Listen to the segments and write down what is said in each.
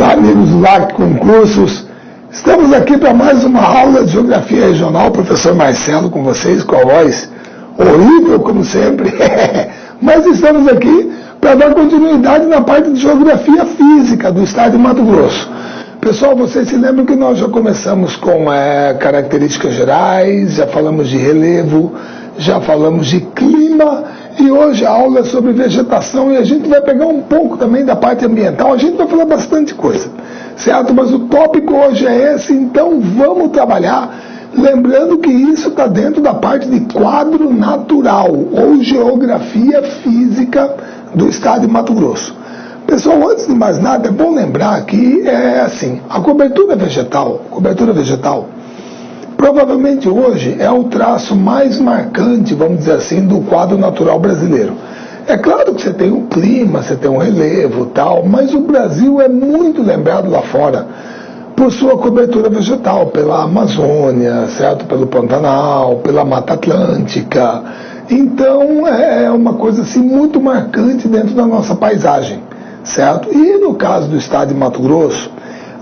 Olá, amigos do LAC Concursos. Estamos aqui para mais uma aula de Geografia Regional. Professor Marcelo com vocês, com a voz horrível, como sempre. Mas estamos aqui para dar continuidade na parte de Geografia Física do estado de Mato Grosso. Pessoal, vocês se lembram que nós já começamos com características gerais, já falamos de relevo, já falamos de clima, e hoje a aula é sobre vegetação e a gente vai pegar um pouco também da parte ambiental. A gente vai falar bastante coisa, certo? Mas o tópico hoje é esse, então vamos trabalhar. Lembrando que isso está dentro da parte de quadro natural ou geografia física do estado de Mato Grosso. Pessoal, antes de mais nada, é bom lembrar que a cobertura vegetal, provavelmente hoje é o traço mais marcante, vamos dizer assim, do quadro natural brasileiro. É claro que você tem um clima, você tem um relevo e tal, mas o Brasil é muito lembrado lá fora por sua cobertura vegetal, pela Amazônia, certo? Pelo Pantanal, pela Mata Atlântica. Então é uma coisa assim muito marcante dentro da nossa paisagem, certo? E no caso do estado de Mato Grosso,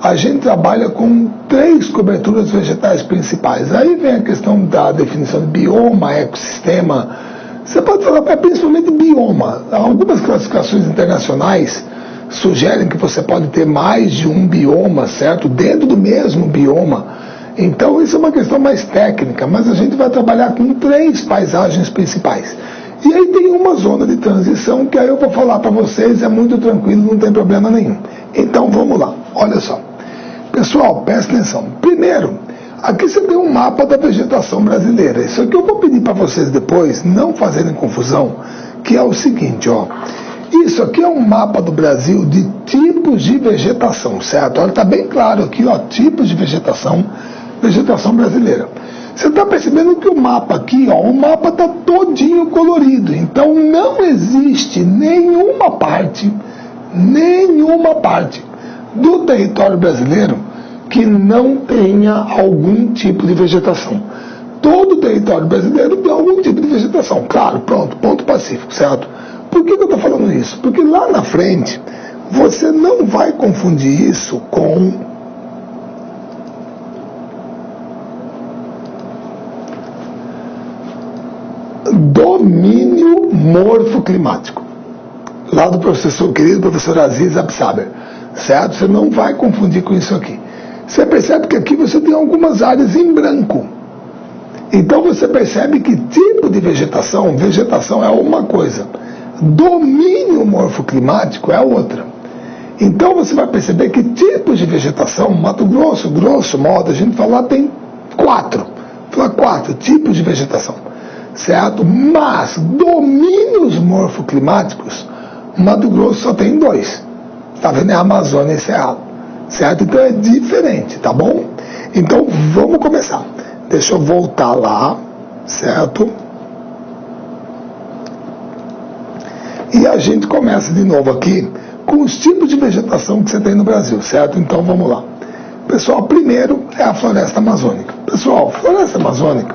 a gente trabalha com 3 coberturas vegetais principais. Aí vem a questão da definição de bioma, ecossistema. Você pode falar principalmente bioma. Algumas classificações internacionais sugerem que você pode ter mais de um bioma, certo? Dentro do mesmo bioma. Então isso é uma questão mais técnica, mas a gente vai trabalhar com 3 paisagens principais. E aí tem uma zona de transição que aí eu vou falar para vocês, é muito tranquilo, não tem problema nenhum. Então vamos lá, olha só. Pessoal, presta atenção. Primeiro, aqui você tem um mapa da vegetação brasileira. Isso aqui eu vou pedir para vocês depois não fazerem confusão, que é o seguinte, ó. Isso aqui é um mapa do Brasil de tipos de vegetação, certo? Olha, tá bem claro aqui, ó, tipos de vegetação brasileira. Você está percebendo que o mapa aqui, ó, o mapa está todinho colorido. Então não existe nenhuma parte do território brasileiro que não tenha algum tipo de vegetação. Todo o território brasileiro tem algum tipo de vegetação. Claro, pronto, ponto pacífico, certo? Por que eu estou falando isso? Porque lá na frente você não vai confundir isso com domínio morfoclimático, lá do querido professor Aziz Absaber, certo? Você não vai confundir com isso aqui. Você percebe que aqui você tem algumas áreas em branco. Então você percebe que tipo de vegetação é uma coisa, domínio morfoclimático é outra. Então você vai perceber que tipos de vegetação, Mato Grosso, grosso modo, a gente fala tem 4 tipos de vegetação, certo? Mas domínios morfoclimáticos, Mato Grosso só tem 2. Está vendo? É a Amazônia e Cerrado, certo? Então é diferente, tá bom? Então vamos começar. Deixa eu voltar lá, certo? E a gente começa de novo aqui com os tipos de vegetação que você tem no Brasil, certo? Então vamos lá. Pessoal, primeiro é a floresta amazônica. Pessoal, floresta amazônica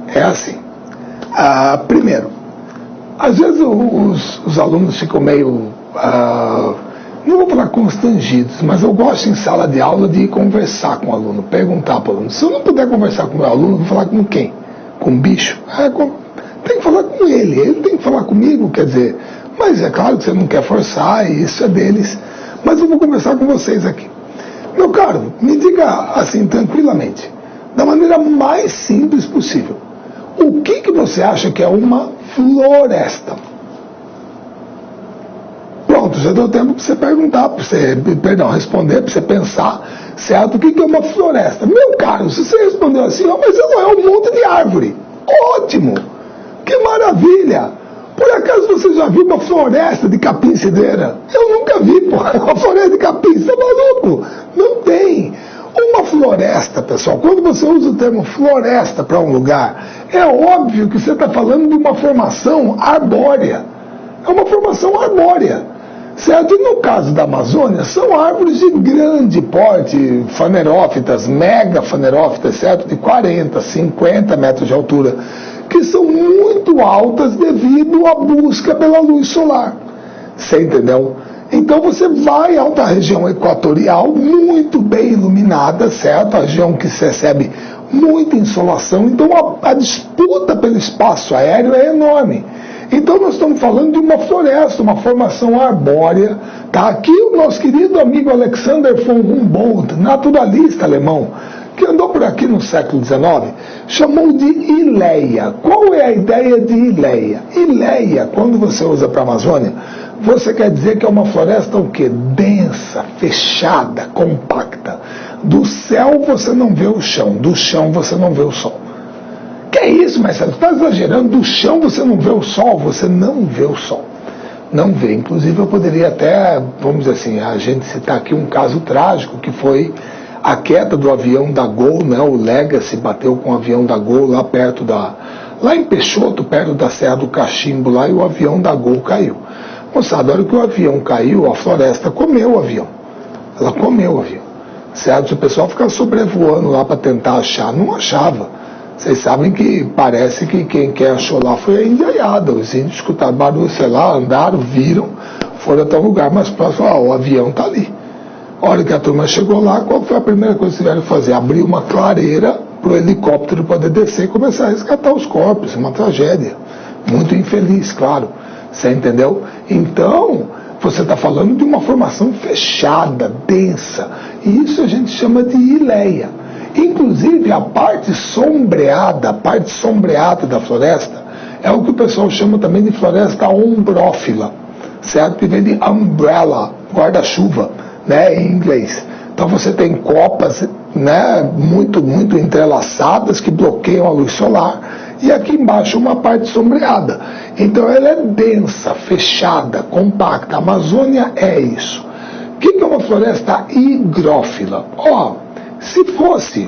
é assim. Primeiro, às vezes os alunos ficam meio, não vou falar constrangidos, mas eu gosto em sala de aula de conversar com o aluno, perguntar para o aluno. Se eu não puder conversar com o meu aluno, eu vou falar com quem? Com o bicho? Tem que falar com ele tem que falar comigo, quer dizer, mas é claro que você não quer forçar, e isso é deles, mas eu vou conversar com vocês aqui. Meu caro, me diga assim, tranquilamente, da maneira mais simples possível, o que você acha que é uma floresta? Pronto, já deu tempo para você perguntar, responder, para você pensar, certo? O que é uma floresta? Meu caro, se você respondeu assim, mas não é um monte de árvore. Ótimo! Que maravilha! Por acaso você já viu uma floresta de capim-cidreira? Eu nunca vi, pô. Uma floresta de capim, você é maluco? Não tem. Uma floresta, pessoal, quando você usa o termo floresta para um lugar, é óbvio que você está falando de uma formação arbórea. É uma formação arbórea, certo? E no caso da Amazônia, são árvores de grande porte, fanerófitas, mega fanerófitas, certo? De 40, 50 metros de altura, que são muito altas devido à busca pela luz solar. Você entendeu? Então você vai a outra região equatorial, muito bem iluminada, certo? A região que se recebe muita insolação, então a disputa pelo espaço aéreo é enorme. Então nós estamos falando de uma floresta, uma formação arbórea, tá? Aqui o nosso querido amigo Alexander von Humboldt, naturalista alemão, que andou por aqui no século XIX, chamou de ileia. Qual é a ideia de ileia? Ileia, quando você usa para a Amazônia, você quer dizer que é uma floresta o quê? Densa, fechada, compacta. Do céu você não vê o chão, do chão você não vê o sol. Que é isso, Marcelo? Você está exagerando, do chão você não vê o sol, você não vê o sol. Não vê. Inclusive eu poderia até, vamos dizer assim, a gente citar aqui um caso trágico, que foi a queda do avião da Gol, né? O Legacy bateu com o avião da Gol lá perto lá em Peixoto, perto da Serra do Cachimbo lá, e o avião da Gol caiu. Moçada, a hora que o avião caiu, a floresta comeu o avião. Ela comeu o avião. Certo? Se o pessoal ficava sobrevoando lá para tentar achar, não achava. Vocês sabem que parece que quem achou lá foi a indiaiada. Os índios escutaram barulho, sei lá, andaram, viram, foram até o lugar mais próximo. O avião está ali. A hora que a turma chegou lá, qual foi a primeira coisa que tiveram que fazer? Abrir uma clareira para o helicóptero poder descer e começar a resgatar os corpos. Uma tragédia. Muito infeliz, claro. Você entendeu? Então, você está falando de uma formação fechada, densa. E isso a gente chama de ileia. Inclusive, a parte sombreada da floresta é o que o pessoal chama também de floresta ombrófila, certo? Que vem de umbrella, guarda-chuva, né, em inglês. Então você tem copas, né, muito entrelaçadas que bloqueiam a luz solar, e aqui embaixo uma parte sombreada. Então ela é densa, fechada, compacta. A Amazônia é isso. O que é uma floresta higrófila? Se fosse,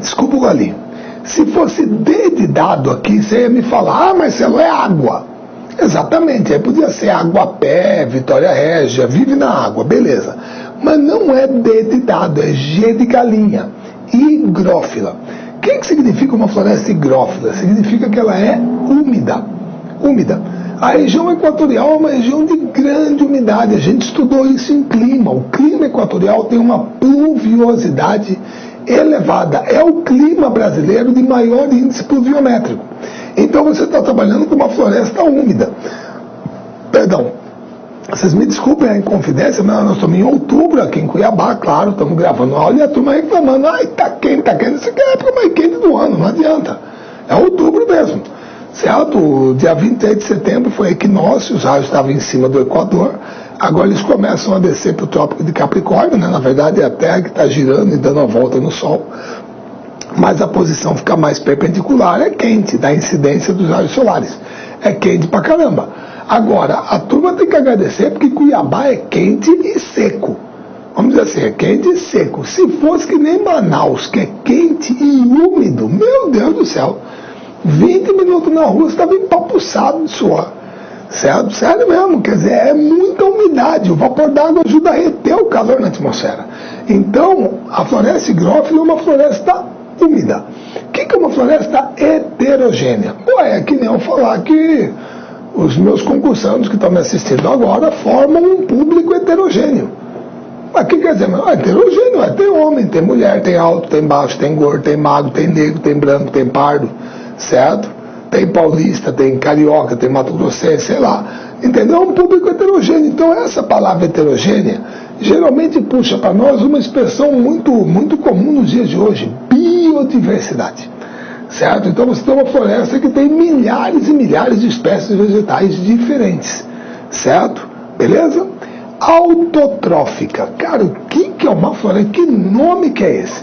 desculpa o galinho, se fosse dedidado aqui, você ia me falar, Marcelo, é água. Exatamente, aí podia ser Aguapé, Vitória Régia, vive na água, beleza. Mas não é dedidado, é G de galinha, higrófila. O que significa uma floresta higrófila? Significa que ela é úmida. A região equatorial é uma região de grande umidade, a gente estudou isso em clima. O clima equatorial tem uma pluviosidade elevada, é o clima brasileiro de maior índice pluviométrico. Então você está trabalhando com uma floresta úmida. Perdão, vocês me desculpem a inconfidência, mas nós estamos em outubro aqui em Cuiabá, claro, estamos gravando aula e a turma reclamando, tá quente, isso aqui é a época mais quente do ano, não adianta. É outubro mesmo. Certo? Dia 23 de setembro foi equinócio, os raios estavam em cima do Equador, agora eles começam a descer para o Trópico de Capricórnio, né? Na verdade é a Terra que está girando e dando a volta no Sol, mas a posição fica mais perpendicular, é quente, da incidência dos raios solares, é quente pra caramba. Agora, a turma tem que agradecer porque Cuiabá é quente e seco, vamos dizer assim, é quente e seco. Se fosse que nem Manaus, que é quente e úmido, meu Deus do céu, 20 minutos na rua, você estava empapuçado de suor. Certo? Sério mesmo, quer dizer, é muita umidade. O vapor d'água ajuda a reter o calor na atmosfera. Então, a floresta higrófila é uma floresta úmida. O que é uma floresta heterogênea? É que nem eu falar que os meus concursantes que estão me assistindo agora formam um público heterogêneo. Mas o que quer dizer? Heterogêneo, tem homem, tem mulher, tem alto, tem baixo, tem gordo, tem magro, tem negro, tem branco, tem pardo. Certo? Tem paulista, tem carioca, tem mato-grossense, sei lá. Entendeu? É um público heterogêneo. Então essa palavra heterogênea geralmente puxa para nós uma expressão muito comum nos dias de hoje, biodiversidade. Certo? Então você tem uma floresta que tem milhares e milhares de espécies vegetais diferentes. Certo? Beleza? Autotrófica. Cara, o que é uma floresta? Que nome que é esse?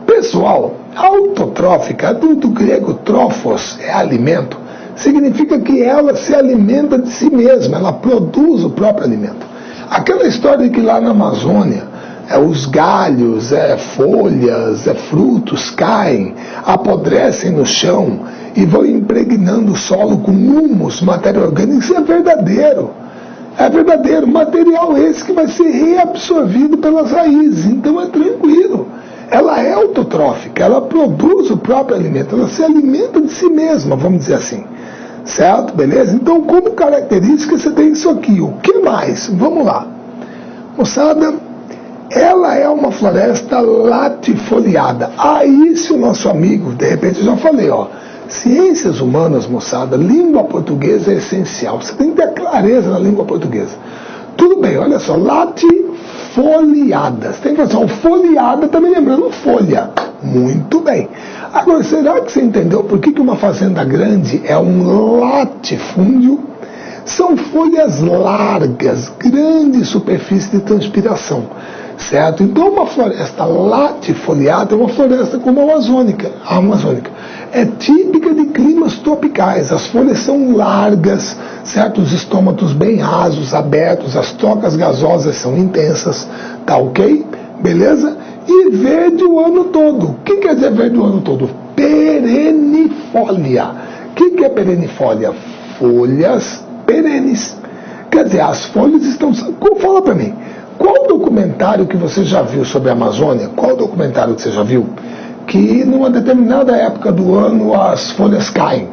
Pessoal, autotrófica, do grego trófos, é alimento, significa que ela se alimenta de si mesma, ela produz o próprio alimento. Aquela história de que lá na Amazônia, os galhos, folhas, frutos caem, apodrecem no chão e vão impregnando o solo com humus, matéria orgânica, isso é verdadeiro. É verdadeiro, material esse que vai ser reabsorvido pelas raízes, então é tranquilo. Ela é autotrófica, ela produz o próprio alimento, ela se alimenta de si mesma, vamos dizer assim. certo? Beleza? Então, como característica, você tem isso aqui. O que mais? Vamos lá. Moçada, ela é uma floresta latifoliada. Aí, se o nosso amigo, de repente eu já falei, ó, ciências humanas, moçada, língua portuguesa é essencial. Você tem que ter clareza na língua portuguesa. Tudo bem, olha só, latifoliada. Você tem que fazer foliada, também lembrando folha. Muito bem. Agora, será que você entendeu por que uma fazenda grande é um latifúndio? São folhas largas, grande superfície de transpiração, certo? Então, uma floresta latifoliada é uma floresta como a amazônica. É típica de climas tropicais. As folhas são largas, certo? Os estômatos bem rasos, abertos, as trocas gasosas são intensas, tá ok? Beleza? E verde o ano todo. O que quer dizer verde o ano todo? Perennifolia. O que é perennifolia? Folhas perenes. Quer dizer, as folhas estão... Fala para mim, qual documentário que você já viu sobre a Amazônia? Qual documentário que você já viu? Que numa determinada época do ano as folhas caem,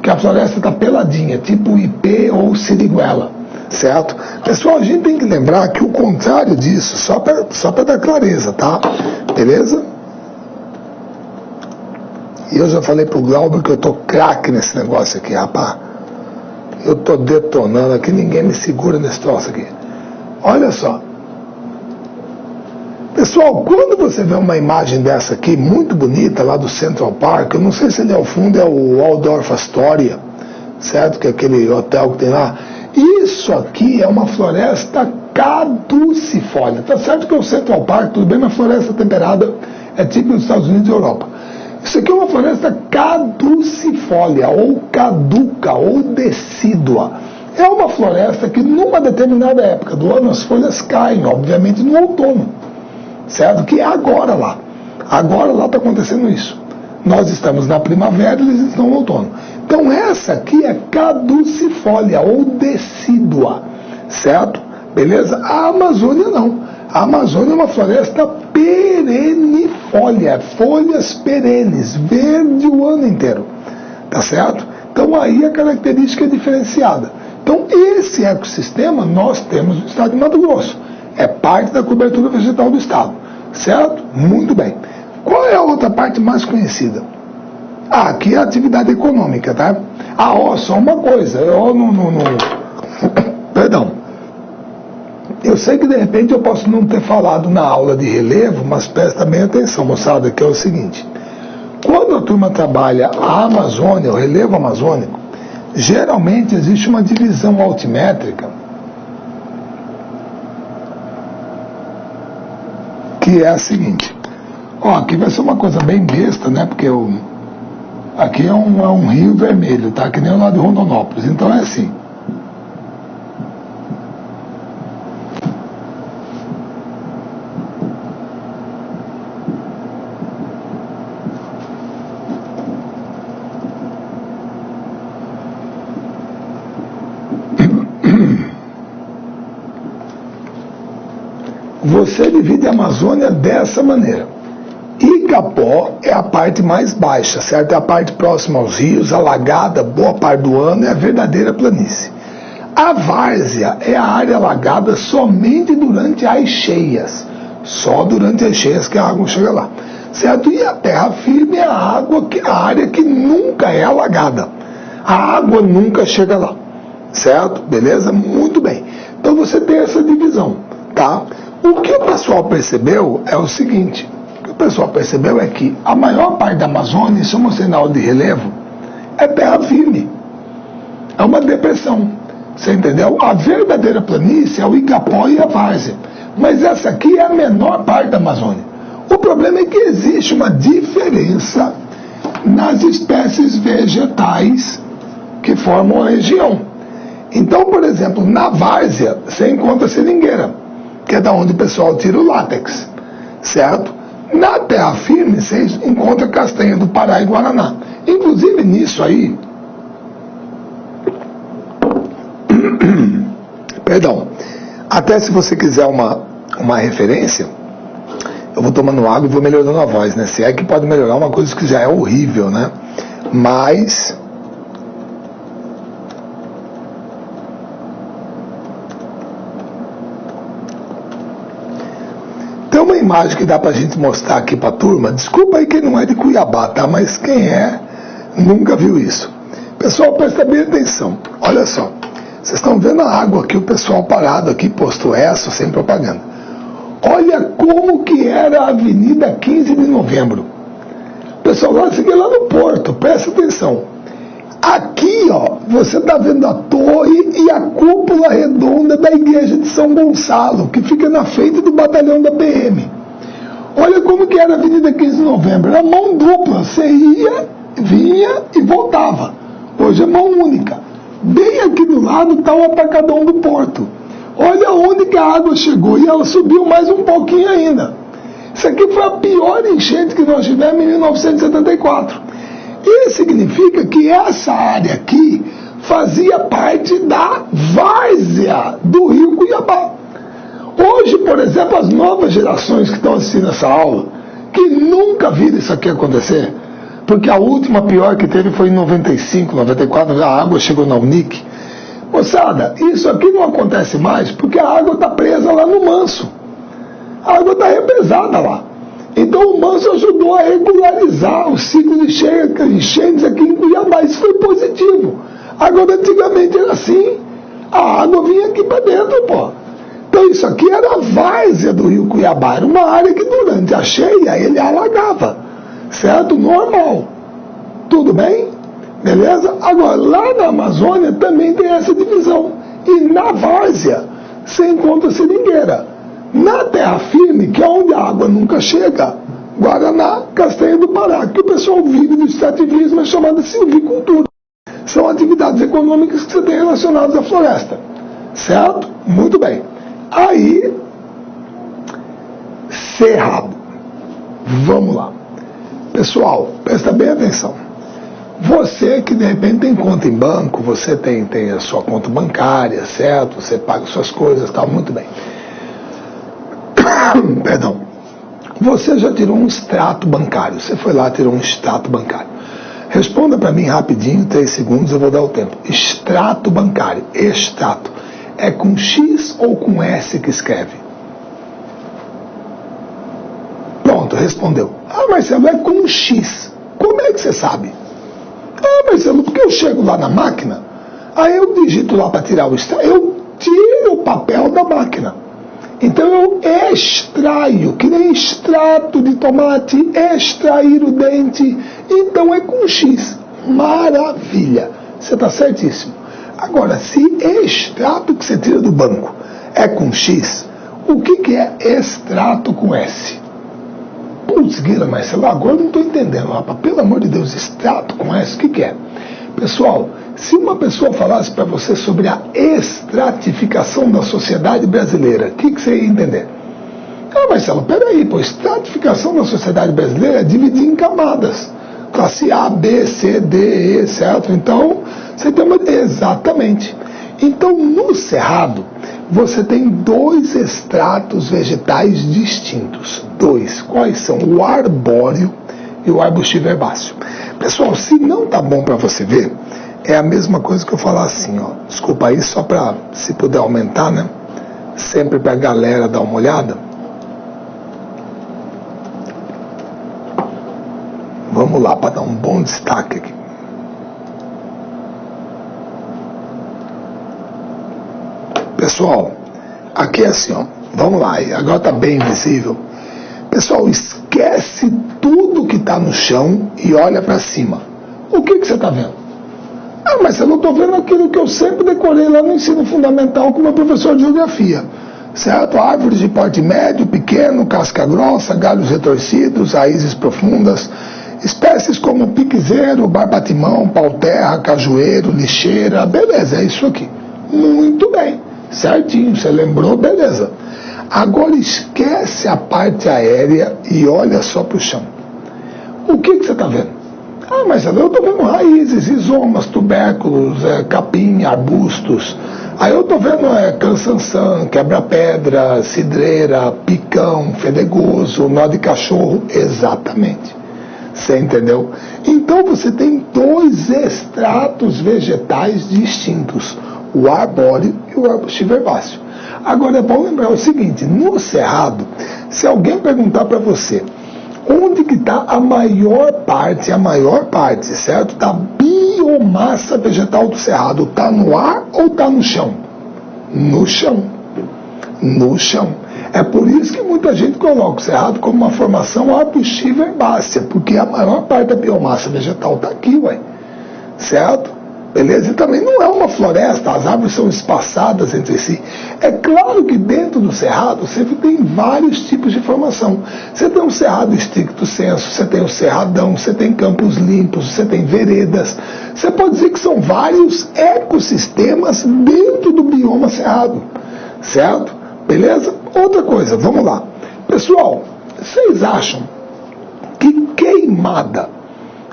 que a floresta está peladinha, tipo ipê ou siriguela, certo? Pessoal, a gente tem que lembrar que o contrário disso, só para dar clareza, tá? Beleza? E eu já falei pro Glauber que eu tô craque nesse negócio aqui, rapaz. Eu tô detonando aqui, ninguém me segura nesse troço aqui. Olha só. Pessoal, quando você vê uma imagem dessa aqui, muito bonita, lá do Central Park, eu não sei se ali ao fundo é o Waldorf Astoria, certo? Que é aquele hotel que tem lá. Isso aqui é uma floresta caducifólia. Tá certo que é o Central Park, tudo bem, mas floresta temperada é típico dos Estados Unidos e Europa. Isso aqui é uma floresta caducifólia, ou caduca, ou decídua. É uma floresta que numa determinada época do ano as folhas caem, obviamente no outono, certo? Que é agora lá. Agora lá está acontecendo isso. Nós estamos na primavera, eles estão no outono. Então essa aqui é caducifólia, ou decídua, certo? Beleza? A Amazônia não. A Amazônia é uma floresta perennifolia, folhas perenes, verde o ano inteiro, tá certo? Então aí a característica é diferenciada. Então esse ecossistema nós temos no estado de Mato Grosso, é parte da cobertura vegetal do estado, certo? Muito bem. Qual é a outra parte mais conhecida? Aqui é a atividade econômica, tá? Só uma coisa, Perdão. Eu sei que de repente eu posso não ter falado na aula de relevo, mas presta bem atenção, moçada, que é o seguinte. Quando a turma trabalha a Amazônia, o relevo amazônico, geralmente existe uma divisão altimétrica que é a seguinte. Aqui vai ser uma coisa bem besta, né? Porque aqui é um rio vermelho, tá? Que nem o lado de Rondonópolis. Então é assim. Você divide a Amazônia dessa maneira. Igapó é a parte mais baixa, certo? É a parte próxima aos rios, alagada boa parte do ano, é a verdadeira planície. A várzea é a área alagada somente durante as cheias. Só durante as cheias que a água chega lá, certo? E a terra firme é a área que nunca é alagada. A água nunca chega lá, certo? Beleza? Muito bem. Então você tem essa divisão, tá? O que o pessoal percebeu é o seguinte. O pessoal percebeu é que a maior parte da Amazônia, isso é um sinal de relevo, é terra firme. É uma depressão. Você entendeu? A verdadeira planície é o Igapó e a várzea. Mas essa aqui é a menor parte da Amazônia. O problema é que existe uma diferença nas espécies vegetais que formam a região. Então, por exemplo, na várzea você encontra seringueira, que é da onde o pessoal tira o látex, certo? Na terra firme você encontra castanha do Pará e Guaraná. Inclusive nisso aí, perdão, até se você quiser uma referência, eu vou tomando água e vou melhorando a voz, né? Se é que pode melhorar uma coisa que já é horrível, né? Mas Tem uma imagem que dá pra gente mostrar aqui pra turma. Desculpa aí quem não é de Cuiabá, tá? Mas quem é, nunca viu isso. Pessoal, presta bem atenção. Olha só. Vocês estão vendo a água aqui, o pessoal parado aqui, posto essa, sem propaganda. Olha como que era a Avenida 15 de Novembro. Pessoal, agora você lá no Porto, presta atenção. Aqui, ó, você está vendo a torre e a cúpula redonda da igreja de São Gonçalo, que fica na frente do batalhão da PM. Olha como que era a Avenida 15 de Novembro. Era mão dupla, você ia, vinha e voltava. Hoje é mão única. Bem aqui do lado está o Atacadão do Porto. Olha onde que a água chegou e ela subiu mais um pouquinho ainda. Isso aqui foi a pior enchente que nós tivemos em 1974. Isso significa que essa área aqui fazia parte da várzea do rio Cuiabá. Hoje, por exemplo, as novas gerações que estão assistindo essa aula, que nunca viram isso aqui acontecer, porque a última pior que teve foi em 95, 94, a água chegou na Unic. Moçada, isso aqui não acontece mais porque a água está presa lá no Manso. A água está represada lá. Então o Manso ajudou a regularizar o ciclo de enchentes aqui em Cuiabá. Isso foi positivo. Agora, antigamente era assim. A água vinha aqui para dentro, pô. Então isso aqui era a várzea do rio Cuiabá. Era uma área que durante a cheia ele alagava. Certo? Normal. Tudo bem? Beleza? Agora, lá na Amazônia também tem essa divisão. E na várzea você encontra seringueira. Na terra firme, que é onde a água nunca chega, Guaraná, Castanha do Pará, que o pessoal vive do extrativismo, é chamada silvicultura. São atividades econômicas que você tem relacionadas à floresta. Certo? Muito bem. Aí, Cerrado. Vamos lá. Pessoal, presta bem atenção. Você que de repente tem conta em banco, você tem a sua conta bancária, certo? Você paga suas coisas, tal, muito bem. Perdão. Você já tirou um extrato bancário. Você foi lá, tirou um extrato bancário. Responda para mim rapidinho, 3 segundos, eu vou dar o tempo. Extrato bancário. Extrato. É com X ou com S que escreve? Pronto, respondeu. Ah, Marcelo, é com X. Como é que você sabe? Ah, Marcelo, porque eu chego lá na máquina, aí eu digito lá para tirar o extrato, eu tiro o papel da máquina. Então eu extraio, que nem extrato de tomate, extrair o dente. Então é com X. Maravilha. Você está certíssimo. Agora, se extrato que você tira do banco é com X, o que é extrato com S? Putz, Guilherme, Marcelo, agora eu não estou entendendo. Rapaz, pelo amor de Deus, extrato com S, o que é? Pessoal, se uma pessoa falasse para você sobre a estratificação da sociedade brasileira, o que você ia entender? Ah, Marcelo, peraí, pô, estratificação da sociedade brasileira é dividir em camadas. Classe A, B, C, D, E, certo? Então, você tem uma... Exatamente. Então, no Cerrado, você tem 2 estratos vegetais distintos. 2. Quais são? O arbóreo e o arbustivo herbáceo. Pessoal, se não tá bom para você ver, é a mesma coisa que eu falar assim, ó. Desculpa aí, só para, se puder aumentar, né? Sempre para a galera dar uma olhada. Vamos lá, para dar um bom destaque aqui. Pessoal, aqui é assim, ó. Vamos lá, agora tá bem visível. Pessoal, esquece tudo que está no chão e olha para cima. O que você está vendo? Ah, mas eu não estou vendo aquilo que eu sempre decorei lá no ensino fundamental com o meu professor de geografia. Certo? Árvores de porte médio, pequeno, casca grossa, galhos retorcidos, raízes profundas, espécies como piquezeiro, barbatimão, pau-terra, cajueiro, lixeira. Beleza, é isso aqui. Muito bem. Certinho, você lembrou? Beleza. Agora esquece a parte aérea e olha só para o chão. O que você está vendo? Ah, mas eu estou vendo raízes, rizomas, tubérculos, capim, arbustos. Aí eu estou vendo cansanção, quebra-pedra, cidreira, picão, fedegoso, nó de cachorro. Exatamente. Você entendeu? Então você tem 2 estratos vegetais distintos. O arbóreo e o arbustivo herbáceo. Agora é bom lembrar o seguinte, no Cerrado, se alguém perguntar para você onde que está a maior parte, certo? Da biomassa vegetal do Cerrado, está no ar ou está no chão? No chão. No chão. É por isso que muita gente coloca o Cerrado como uma formação arbustiva herbácea, porque a maior parte da biomassa vegetal está aqui, ué. Certo? Beleza? E também não é uma floresta, as árvores são espaçadas entre si. É claro que dentro do Cerrado você tem vários tipos de formação. Você tem um Cerrado estricto senso, você tem o Cerradão, você tem campos limpos, você tem veredas. Você pode dizer que são vários ecossistemas dentro do bioma Cerrado. Certo? Beleza? Outra coisa, vamos lá. Pessoal, vocês acham que queimada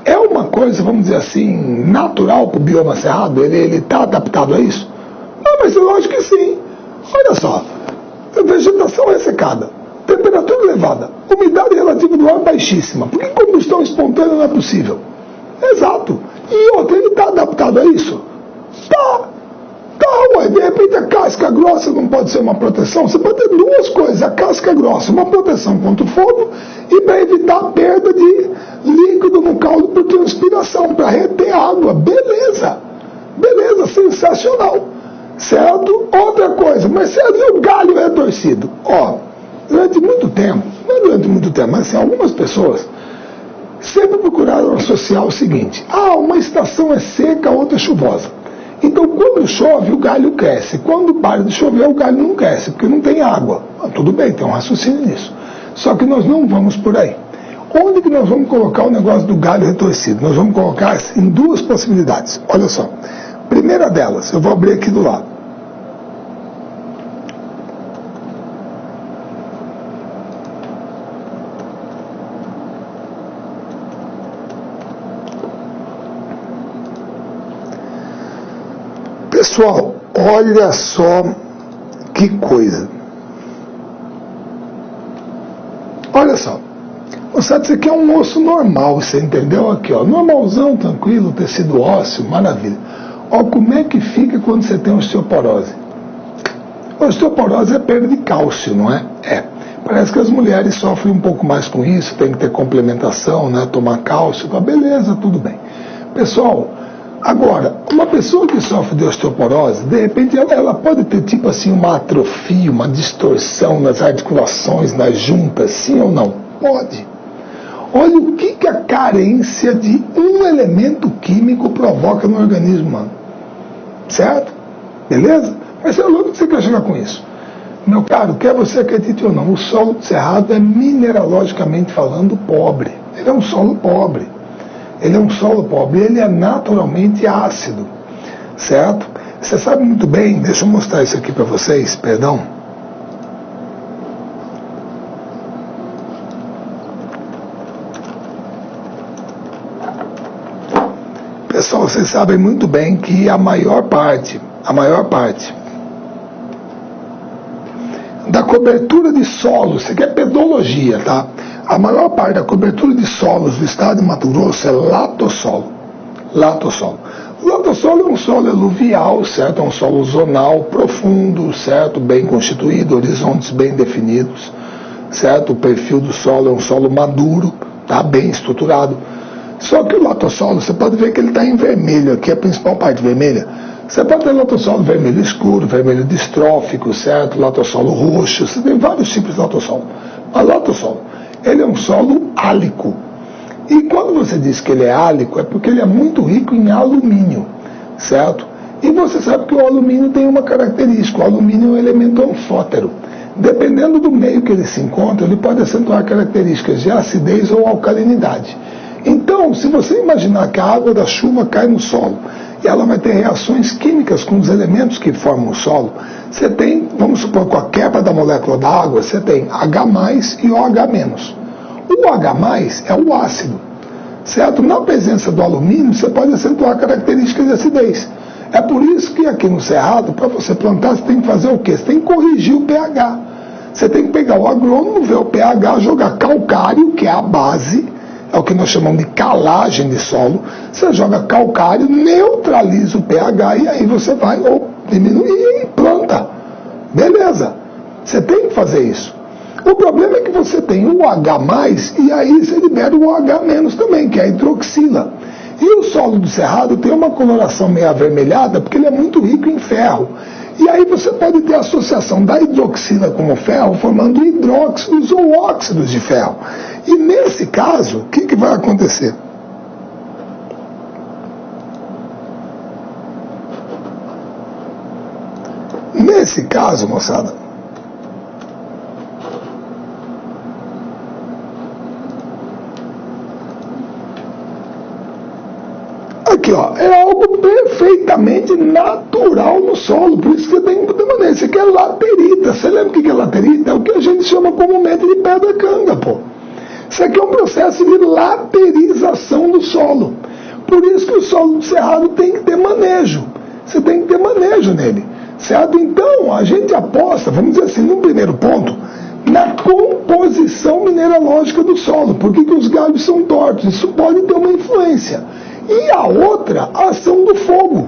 é uma coisa, vamos dizer assim, natural para o bioma Cerrado? Ele está adaptado a isso? Não, mas eu acho que sim. Olha só, vegetação ressecada, temperatura elevada, umidade relativa do ar baixíssima. Por que combustão espontânea não é possível? Exato. E outra, ele está adaptado a isso? Tá. Tá, ué, de repente a casca grossa não pode ser uma proteção? Você pode ter duas coisas, a casca grossa, uma proteção contra o fogo e para evitar a perda de líquido no caldo por transpiração, para reter água. Beleza, beleza, sensacional, certo? Outra coisa, mas você viu o galho retorcido? Ó, durante muito tempo, não é durante muito tempo, mas assim, algumas pessoas sempre procuraram associar o seguinte: uma estação é seca, a outra é chuvosa. Então, quando chove, o galho cresce. Quando para de chover, o galho não cresce, porque não tem água. Tudo bem, tem um raciocínio nisso. Só que nós não vamos por aí. Onde que nós vamos colocar o negócio do galho retorcido? Nós vamos colocar em duas possibilidades. Olha só. Primeira delas, eu vou abrir aqui do lado. Pessoal, olha só que coisa. Olha só. Moçada, isso aqui é um osso normal, você entendeu? Aqui, ó, normalzão, tranquilo, tecido ósseo, maravilha. Ó, como é que fica quando você tem osteoporose? Osteoporose é perda de cálcio, não é? É. Parece que as mulheres sofrem um pouco mais com isso, tem que ter complementação, né? Tomar cálcio, tá? Beleza, tudo bem. Pessoal, agora, uma pessoa que sofre de osteoporose, de repente ela pode ter tipo assim uma atrofia, uma distorção nas articulações, nas juntas, sim ou não? Pode. Olha o que a carência de um elemento químico provoca no organismo humano. Certo? Beleza? Mas é louco que você quer chegar com isso. Meu caro, quer você acredite ou não, o solo do Cerrado é mineralogicamente falando pobre. Ele é um solo pobre. Ele é um solo pobre, ele é naturalmente ácido, certo? Você sabe muito bem, deixa eu mostrar isso aqui para vocês, perdão. Pessoal, vocês sabem muito bem que a maior parte da cobertura de solos, isso aqui é pedologia, tá? A maior parte da cobertura de solos do estado de Mato Grosso é latossolo. Latossolo. O latossolo é um solo eluvial, certo? É um solo zonal, profundo, certo? Bem constituído, horizontes bem definidos, certo? O perfil do solo é um solo maduro, tá? Bem estruturado. Só que o latossolo, você pode ver que ele está em vermelho, aqui é a principal parte vermelha. Você pode ter latossolo vermelho escuro, vermelho distrófico, certo? Latossolo roxo, você tem vários tipos de latossolo. Mas latossolo, ele é um solo álico. E quando você diz que ele é álico, é porque ele é muito rico em alumínio, certo? E você sabe que o alumínio tem uma característica, o alumínio é um elemento anfótero. Dependendo do meio que ele se encontra, ele pode acentuar características de acidez ou alcalinidade. Então, se você imaginar que a água da chuva cai no solo e ela vai ter reações químicas com os elementos que formam o solo, você tem, vamos supor, com a quebra da molécula da água, você tem H+, e OH-. O H+ é o ácido, certo? Na presença do alumínio, você pode acentuar características de acidez. É por isso que aqui no Cerrado, para você plantar, você tem que fazer o quê? Você tem que corrigir o pH. Você tem que pegar o agrônomo, ver o pH, jogar calcário, que é a base, é o que nós chamamos de calagem de solo. Você joga calcário, neutraliza o pH e aí você vai ou diminuir e planta. Beleza. tem o H+, e aí você libera o H- também, que é a hidroxila. E o solo do cerrado tem uma coloração meio avermelhada porque ele é muito rico em ferro. E aí você pode ter a associação da hidroxila com o ferro formando hidróxidos ou óxidos de ferro. E nesse caso, o que vai acontecer? Nesse caso, moçada, aqui, ó, é algo perfeitamente natural no solo, por isso que você tem que ter maneira. Isso aqui é laterita. Você lembra o que é laterita? É o que a gente chama comumente de pedra canga, pô. Isso aqui é um processo de laterização do solo. Por isso que o solo do cerrado tem que ter manejo. Você tem que ter manejo nele, certo? Então, a gente aposta, vamos dizer assim, num primeiro ponto, na composição mineralógica do solo. Por que os galhos são tortos? Isso pode ter uma influência. E a outra, a ação do fogo.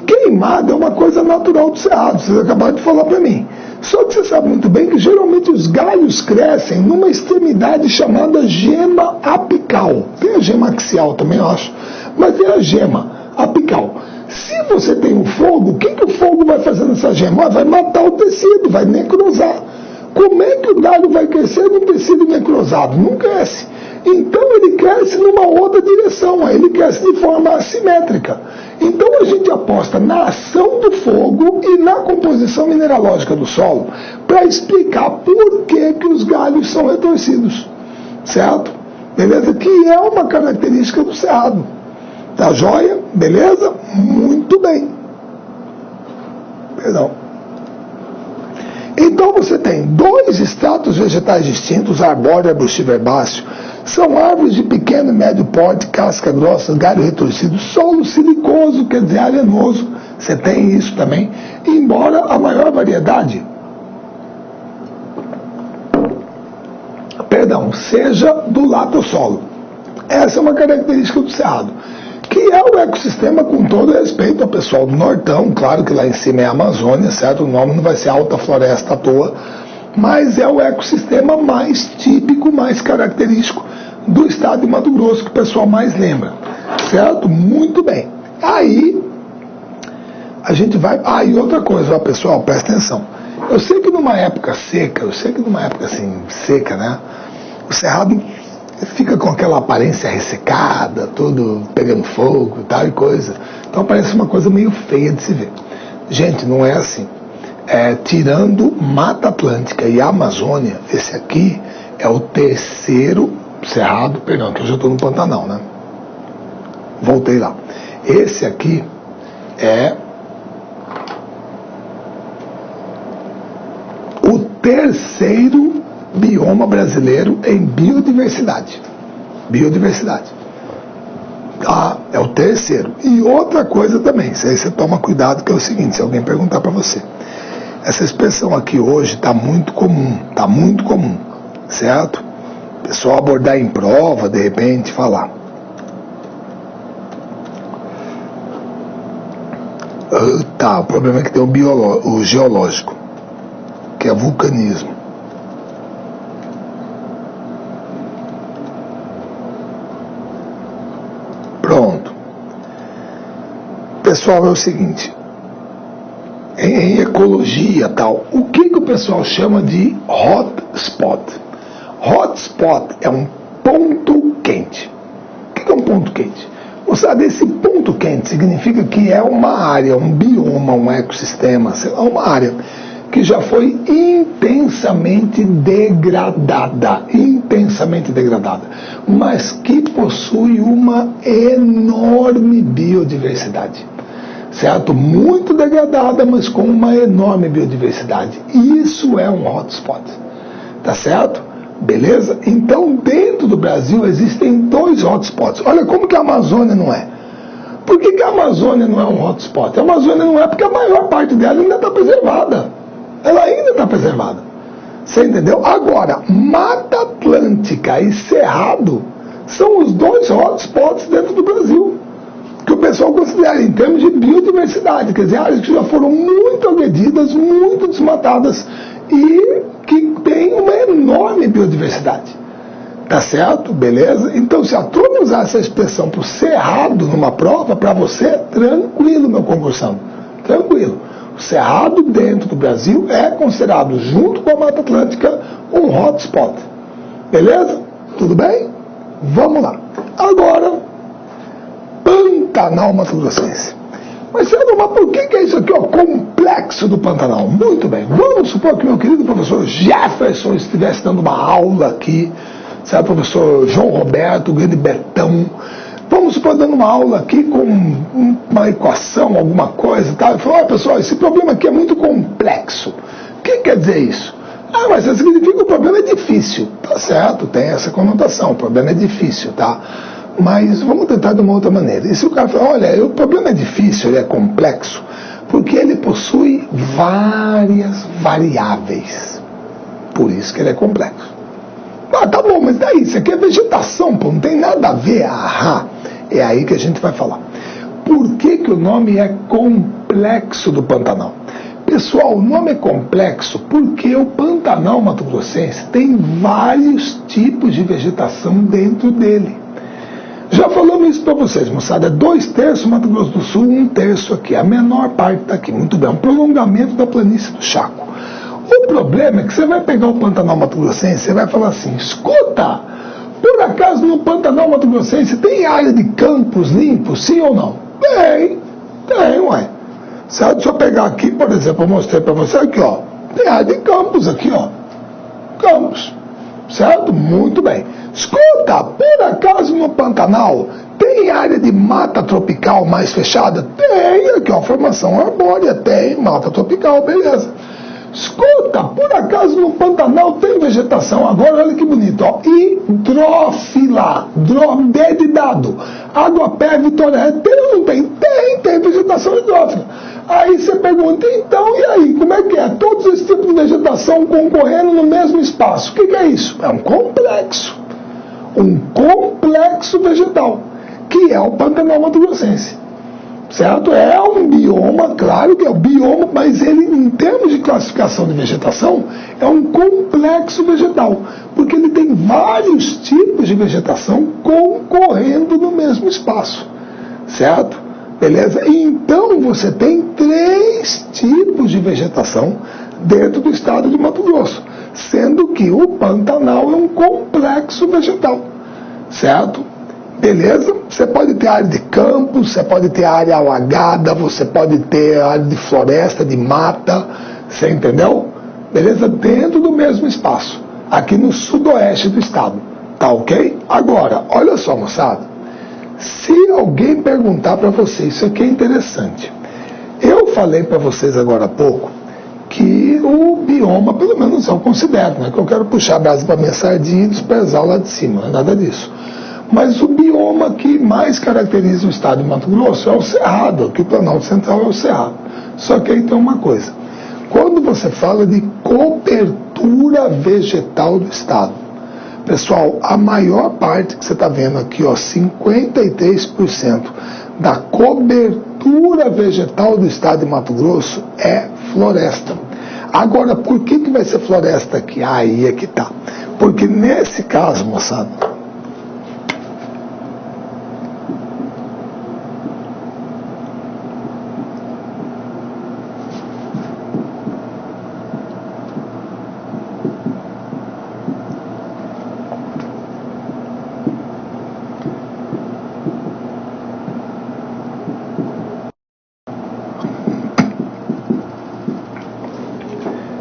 Queimada é uma coisa natural do cerrado, vocês acabaram de falar para mim. Só que você sabe muito bem que geralmente os galhos crescem numa extremidade chamada gema apical. Tem a gema axial também, eu acho. Mas tem a gema apical. Se você tem um fogo, o que o fogo vai fazer nessa gema? Vai matar o tecido, vai necrosar. Como é que o galho vai crescer num tecido necrosado? Não cresce. Então ele cresce numa outra direção, ele cresce de forma assimétrica. Então a gente aposta na ação do fogo e na composição mineralógica do solo para explicar por que os galhos são retorcidos, certo? Beleza? Que é uma característica do cerrado. Tá joia? Beleza? Muito bem. Perdão. Então você tem dois estratos vegetais distintos, arbóreo e arbustivo herbáceo. São árvores de pequeno e médio porte, casca grossa, galho retorcido, solo silicoso, quer dizer, arenoso. Você tem isso também. Embora a maior variedade, seja do latossolo. Essa é uma característica do cerrado, que é o ecossistema, com todo respeito ao pessoal do Nortão, claro que lá em cima é a Amazônia, certo? O nome não vai ser Alta Floresta à toa, mas é o ecossistema mais típico, mais característico do estado de Mato Grosso, que o pessoal mais lembra, certo? Muito bem. Aí, a gente vai... e outra coisa, ó, pessoal, presta atenção. Eu sei que numa época seca, assim, seca, né? O cerrado fica com aquela aparência ressecada, tudo pegando fogo e tal e coisa. Então parece uma coisa meio feia de se ver. Gente, não é assim. Tirando Mata Atlântica e Amazônia, esse aqui é o terceiro cerrado, perdão, que eu já estou no Pantanal, né? Voltei lá. Esse aqui é o terceiro bioma brasileiro em biodiversidade. É o terceiro. E outra coisa também, isso aí você toma cuidado, que é o seguinte, se alguém perguntar para você, essa expressão aqui hoje está muito comum, certo? O pessoal abordar em prova, de repente, falar. O problema é que tem o geológico, que é vulcanismo. Pronto. Pessoal, é o seguinte, em ecologia tal, o que o pessoal chama de hotspot? Hotspot é um ponto quente. O que é um ponto quente? Moçada, esse ponto quente significa que é uma área, um bioma, um ecossistema, sei lá, uma área que já foi intensamente degradada, mas que possui uma enorme biodiversidade, certo? Muito degradada, mas com uma enorme biodiversidade. Isso é um hotspot, tá certo? Beleza? Então, dentro do Brasil existem dois hotspots. Olha como que a Amazônia não é. Por que a Amazônia não é um hotspot? A Amazônia não é porque a maior parte dela ainda está preservada. Ela ainda está preservada. Você entendeu? Agora, Mata Atlântica e Cerrado são os dois hotspots dentro do Brasil, que o pessoal considera em termos de biodiversidade, quer dizer, áreas que já foram muito agredidas, muito desmatadas e que tem uma enorme biodiversidade. Tá certo? Beleza? Então, se a turma usar essa expressão para o cerrado numa prova, para você, tranquilo, meu concursando. Tranquilo. O cerrado dentro do Brasil é considerado, junto com a Mata Atlântica, um hotspot. Beleza? Tudo bem? Vamos lá. Agora, Pantanal Mato Grossense. Mas por que é isso aqui, ó, complexo do Pantanal? Muito bem. Vamos supor que meu querido professor Jefferson estivesse dando uma aula aqui, sabe, professor João Roberto, o grande Betão, vamos supor, dando uma aula aqui com uma equação, alguma coisa e tal, e falou, pessoal, esse problema aqui é muito complexo. O que quer dizer isso? Mas isso significa que o problema é difícil. Tá certo, tem essa conotação, o problema é difícil, tá? Mas vamos tentar de uma outra maneira. E se o cara falar, olha, o problema é difícil, ele é complexo, porque ele possui várias variáveis. Por isso que ele é complexo. Tá bom, mas daí, isso aqui é vegetação, pô, não tem nada a ver. É aí que a gente vai falar. Por que o nome é Complexo do Pantanal? Pessoal, o nome é complexo porque o Pantanal Mato Grossense tem vários tipos de vegetação dentro dele. Já falamos isso para vocês, moçada. É 2/3 Mato Grosso do Sul, 1/3 aqui. A menor parte está aqui. Muito bem, é um prolongamento da planície do Chaco. O problema é que você vai pegar o Pantanal Mato Grossense e vai falar assim, escuta, por acaso no Pantanal Mato Grossense tem área de campos limpos, sim ou não? Tem, ué. Certo? Deixa eu pegar aqui, por exemplo, eu mostrei para você aqui, ó. Tem área de campos aqui, ó. Campos. Certo? Muito bem. Escuta, por acaso no Pantanal tem área de mata tropical mais fechada? Tem, aqui ó, formação arbórea, tem, mata tropical, beleza. Escuta, por acaso no Pantanal tem vegetação? Agora olha que bonito, ó. Hidrófila, D de dado. Água-pé, Vitória, tem ou não tem? Tem vegetação hidrófila. Aí você pergunta, então, e aí, como é que é? Todos esses tipos de vegetação concorrendo no mesmo espaço. O que é isso? É um complexo. Um complexo vegetal, que é o Pantanal Mato Grossense. Certo? É um bioma, claro que é um bioma, mas ele, em termos de classificação de vegetação, é um complexo vegetal, porque ele tem vários tipos de vegetação concorrendo no mesmo espaço. Certo? Beleza? Então você tem 3 tipos de vegetação dentro do estado de Mato Grosso, sendo que o Pantanal é um complexo vegetal. Certo? Beleza? Você pode ter área de campo, você pode ter área alagada, você pode ter área de floresta, de mata, você entendeu? Beleza? Dentro do mesmo espaço, aqui no sudoeste do estado. Tá ok? Agora, olha só, moçada. Se alguém perguntar para você, isso aqui é interessante. Eu falei para vocês agora há pouco que o bioma, pelo menos eu considero, não é que eu quero puxar a brasa para minha sardinha e desprezar lá de cima, não é nada disso. Mas o bioma que mais caracteriza o estado de Mato Grosso é o Cerrado, que o Planalto Central é o Cerrado. Só que aí tem uma coisa. Quando você fala de cobertura vegetal do estado, pessoal, a maior parte que você está vendo aqui, ó, 53% da cobertura vegetal do estado de Mato Grosso é floresta. Agora, por que vai ser floresta aqui? Aí é que tá. Porque nesse caso, moçada,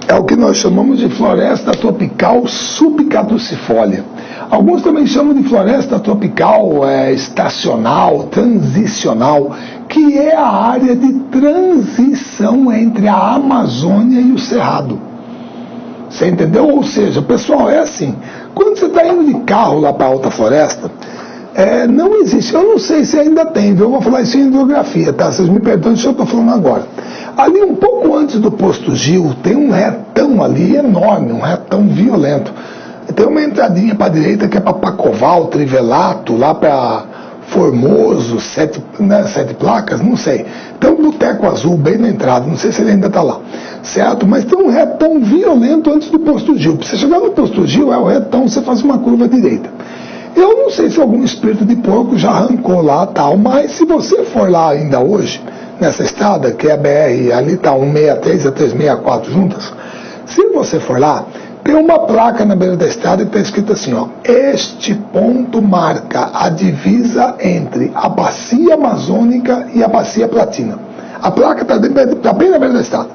é o que nós chamamos de floresta tropical subcaducifólia. Alguns também chamam de floresta tropical estacional, transicional, que é a área de transição entre a Amazônia e o Cerrado. Você entendeu? Ou seja, pessoal, é assim, quando você está indo de carro lá para a Alta Floresta, não existe, eu não sei se ainda tem, viu? Eu vou falar isso em hidrografia, tá? Vocês me perdoem se eu estou falando agora. Ali um pouco antes do posto Gil, tem um retão ali enorme, um retão violento. Tem uma entradinha para a direita que é para Pacoval, Trivelato, lá para Formoso, 7 placas, não sei. Tem um boteco azul bem na entrada, não sei se ele ainda está lá, certo? Mas tem um retão violento antes do posto Gil. Para você chegar no posto Gil, é o retão, você faz uma curva direita. Eu não sei se algum espírito de porco já arrancou lá tal, mas se você for lá ainda hoje, nessa estrada, que é a BR, ali está 163 e a 364 juntas, se você for lá, tem uma placa na beira da estrada que está escrito assim, ó, este ponto marca a divisa entre a bacia amazônica e a bacia platina. A placa está bem na beira da estrada.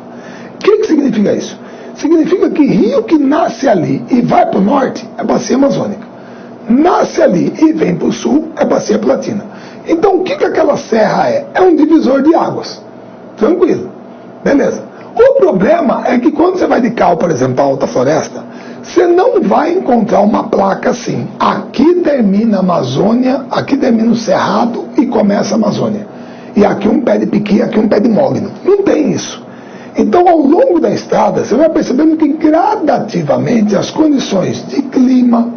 O que significa isso? Significa que rio que nasce ali e vai para o norte é bacia amazônica. Nasce ali e vem para o sul é bacia platina. Então o que aquela serra é? É um divisor de águas. Tranquilo. Beleza. O problema é que quando você vai de carro, por exemplo, para a Alta Floresta, você não vai encontrar uma placa assim. Aqui termina a Amazônia, aqui termina o Cerrado e começa a Amazônia. E aqui um pé de piqui, aqui um pé de mogno. Não tem isso. Então, ao longo da estrada, você vai percebendo que gradativamente as condições de clima,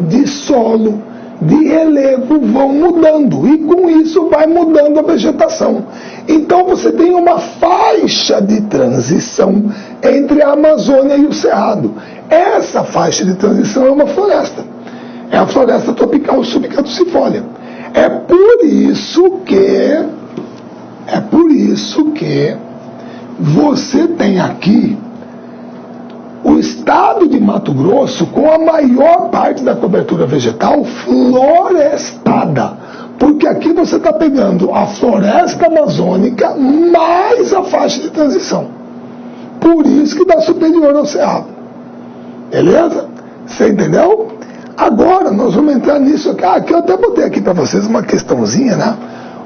de solo, de relevo vão mudando e com isso vai mudando a vegetação. Então você tem uma faixa de transição entre a Amazônia e o Cerrado. Essa faixa de transição é uma floresta. É a floresta tropical subcaducifólia. É por isso que você tem aqui o estado de Mato Grosso com a maior parte da cobertura vegetal florestada. Porque aqui você está pegando a floresta amazônica mais a faixa de transição. Por isso que dá superior ao Cerrado. Beleza? Você entendeu? Agora nós vamos entrar nisso aqui. Aqui eu até botei aqui para vocês uma questãozinha, né?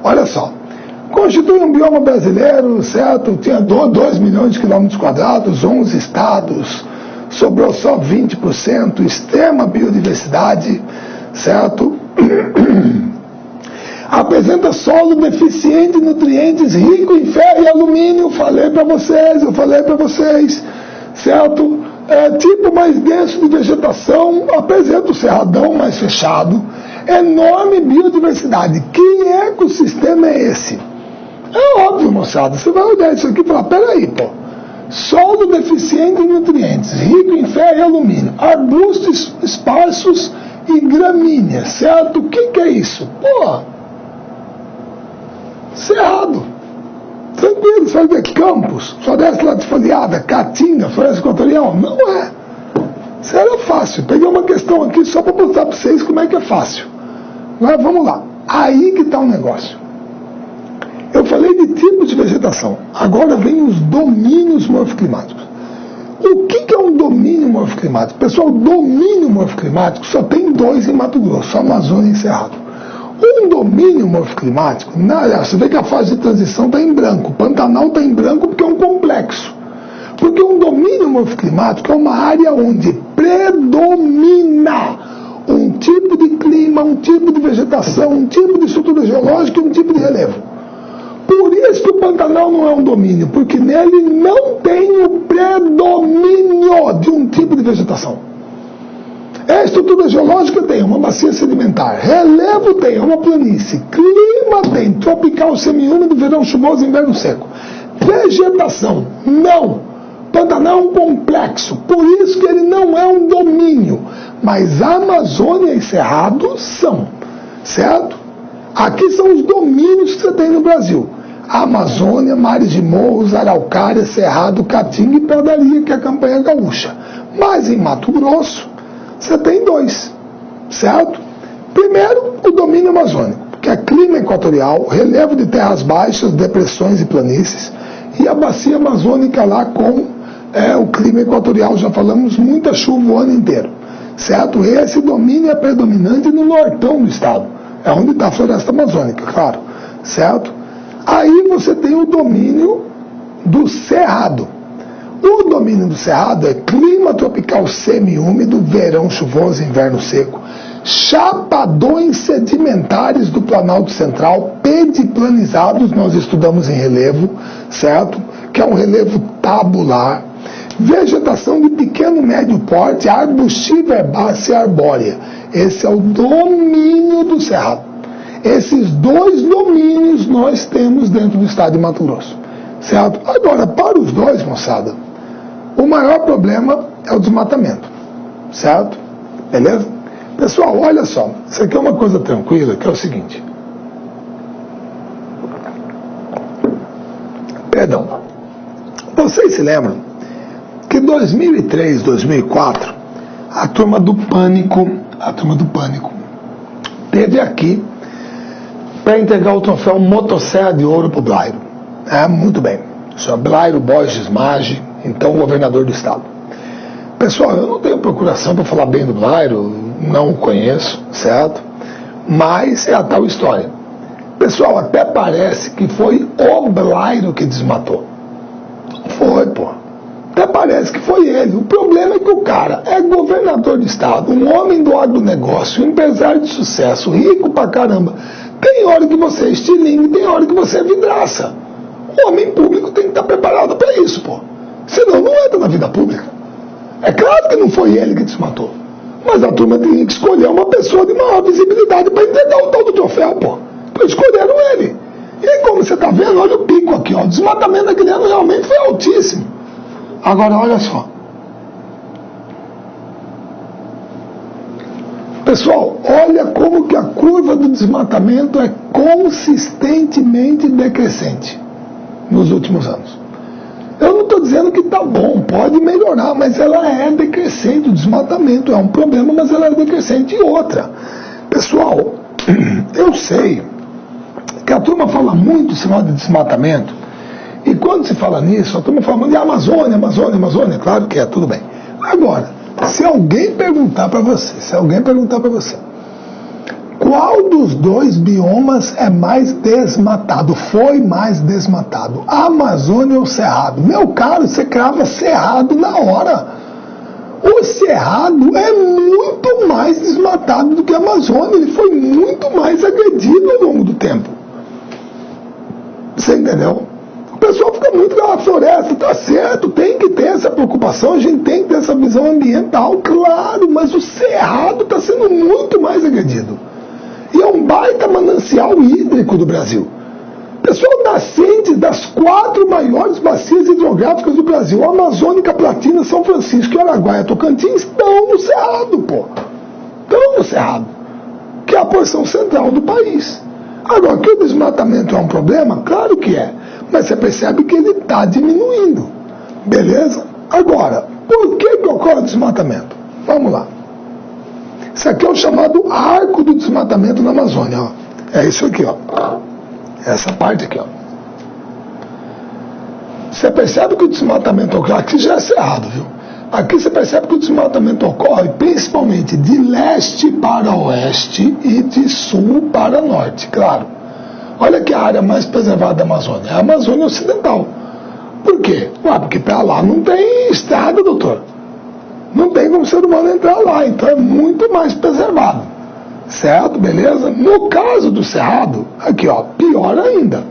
Olha só. Constitui um bioma brasileiro, certo? Tinha 2 milhões de quilômetros quadrados, 11 estados, sobrou só 20%, extrema biodiversidade, certo? Apresenta solo deficiente em nutrientes, rico em ferro e alumínio, eu falei para vocês, certo? Tipo mais denso de vegetação, apresenta o cerradão mais fechado, enorme biodiversidade. Que ecossistema é esse? É óbvio, moçada, você vai olhar isso aqui e falar, peraí, pô, solo deficiente em nutrientes, rico em ferro e alumínio, arbustos esparsos e gramíneas, certo? O que é isso? Pô, cerrado. Tranquilo, você vai ver campos, floresta latifoliada, caatinga, floresta equatorial. Não é. Isso era fácil. Peguei uma questão aqui só para mostrar para vocês como é que é fácil. Mas vamos lá. Aí que está o negócio. Eu falei de tipos de vegetação. Agora vem os domínios morfoclimáticos. O que é um domínio morfoclimático? Pessoal, domínio morfoclimático só tem 2 em Mato Grosso, Amazônia e Cerrado. Um domínio morfoclimático, você vê que a fase de transição está em branco. O Pantanal está em branco porque é um complexo. Porque um domínio morfoclimático é uma área onde predomina um tipo de clima, um tipo de vegetação, um tipo de estrutura geológica e um tipo de relevo. Por isso que o Pantanal não é um domínio, porque nele não tem o predomínio de um tipo de vegetação. A estrutura geológica tem uma bacia sedimentar, relevo tem uma planície, clima tem tropical semiúmido, verão chuvoso, inverno seco. Vegetação, não. Pantanal é um complexo, por isso que ele não é um domínio. Mas Amazônia e Cerrado são, certo? Aqui são os domínios que você tem no Brasil. Amazônia, mares de morros, araucária, cerrado, caatinga e pedaria, que é a campanha gaúcha. Mas em Mato Grosso, você tem 2, certo? Primeiro, o domínio amazônico, que é clima equatorial, relevo de terras baixas, depressões e planícies, e a bacia amazônica lá com o clima equatorial, já falamos, muita chuva o ano inteiro, certo? Esse domínio é predominante no nortão do estado, é onde está a floresta amazônica, claro, certo? Aí você tem o domínio do cerrado. O domínio do cerrado é clima tropical semiúmido, verão chuvoso, inverno seco, chapadões sedimentares do Planalto Central, pediplanizados, nós estudamos em relevo, certo? Que é um relevo tabular, vegetação de pequeno e médio porte, arbustiva, herbácea e arbórea. Esse é o domínio do cerrado. Esses dois domínios nós temos dentro do estado de Mato Grosso, certo? Agora, para os dois, moçada, o maior problema é o desmatamento, certo? Beleza? Pessoal, olha só, isso aqui é uma coisa tranquila, que é o seguinte. Perdão. Vocês se lembram que em 2003, 2004, a turma do Pânico teve aqui para entregar o troféu Motosserra de Ouro para o Blairo. Muito bem. O senhor Blairo Borges Maggi, então governador do estado. Pessoal, eu não tenho procuração para falar bem do Blairo, não o conheço, certo? Mas é a tal história. Pessoal, até parece que foi o Blairo que desmatou. Foi, pô. Até parece que foi ele. O problema é que o cara é governador do estado, um homem do agronegócio, um empresário de sucesso, rico pra caramba. Tem hora que você é estilingue, tem hora que você é vidraça. O homem público tem que estar preparado para isso, pô. Senão não entra na vida pública. É claro que não foi ele que desmatou. Mas a turma tinha que escolher uma pessoa de maior visibilidade para entregar o tal do troféu, pô. Então escolheram ele. E aí, como você está vendo, olha o pico aqui, ó. O desmatamento daquele ano realmente foi altíssimo. Agora, olha só. Pessoal, olha como que a curva do desmatamento é consistentemente decrescente nos últimos anos. Eu não estou dizendo que está bom, pode melhorar, mas ela é decrescente. O desmatamento é um problema, mas ela é decrescente. E outra, pessoal, eu sei que a turma fala muito esse modo de desmatamento, e quando se fala nisso, a turma fala muito de Amazônia, claro que é, tudo bem. Agora, se alguém perguntar para você, qual dos dois biomas é mais desmatado, foi mais desmatado, a Amazônia ou o Cerrado? Meu caro, você crava Cerrado na hora. O Cerrado é muito mais desmatado do que a Amazônia, ele foi muito mais agredido ao longo do tempo. Você entendeu? O pessoal fica muito na floresta, tá certo, tem que ter essa preocupação, a gente tem que ter essa visão ambiental, claro, mas o Cerrado está sendo muito mais agredido. E é um baita manancial hídrico do Brasil. Pessoal, nascentes das 4 maiores bacias hidrográficas do Brasil, Amazônica, Platina, São Francisco e Araguaia, Tocantins, estão no Cerrado, pô. Estão no Cerrado, que é a porção central do país. Agora, que o desmatamento é um problema? Claro que é. Mas você percebe que ele está diminuindo. Beleza? Agora, por que ocorre o desmatamento? Vamos lá. Isso aqui é o chamado arco do desmatamento na Amazônia. Ó. É isso aqui, ó. Essa parte aqui, ó. Você percebe que o desmatamento ocorre, aqui já é cerrado, viu? Aqui você percebe que o desmatamento ocorre principalmente de leste para oeste e de sul para norte, claro. Olha que a área mais preservada da Amazônia é a Amazônia Ocidental. Por quê? Porque para lá não tem estrada, doutor. Não tem como o ser humano entrar lá, então é muito mais preservado. Certo? Beleza? No caso do Cerrado, aqui ó, pior ainda.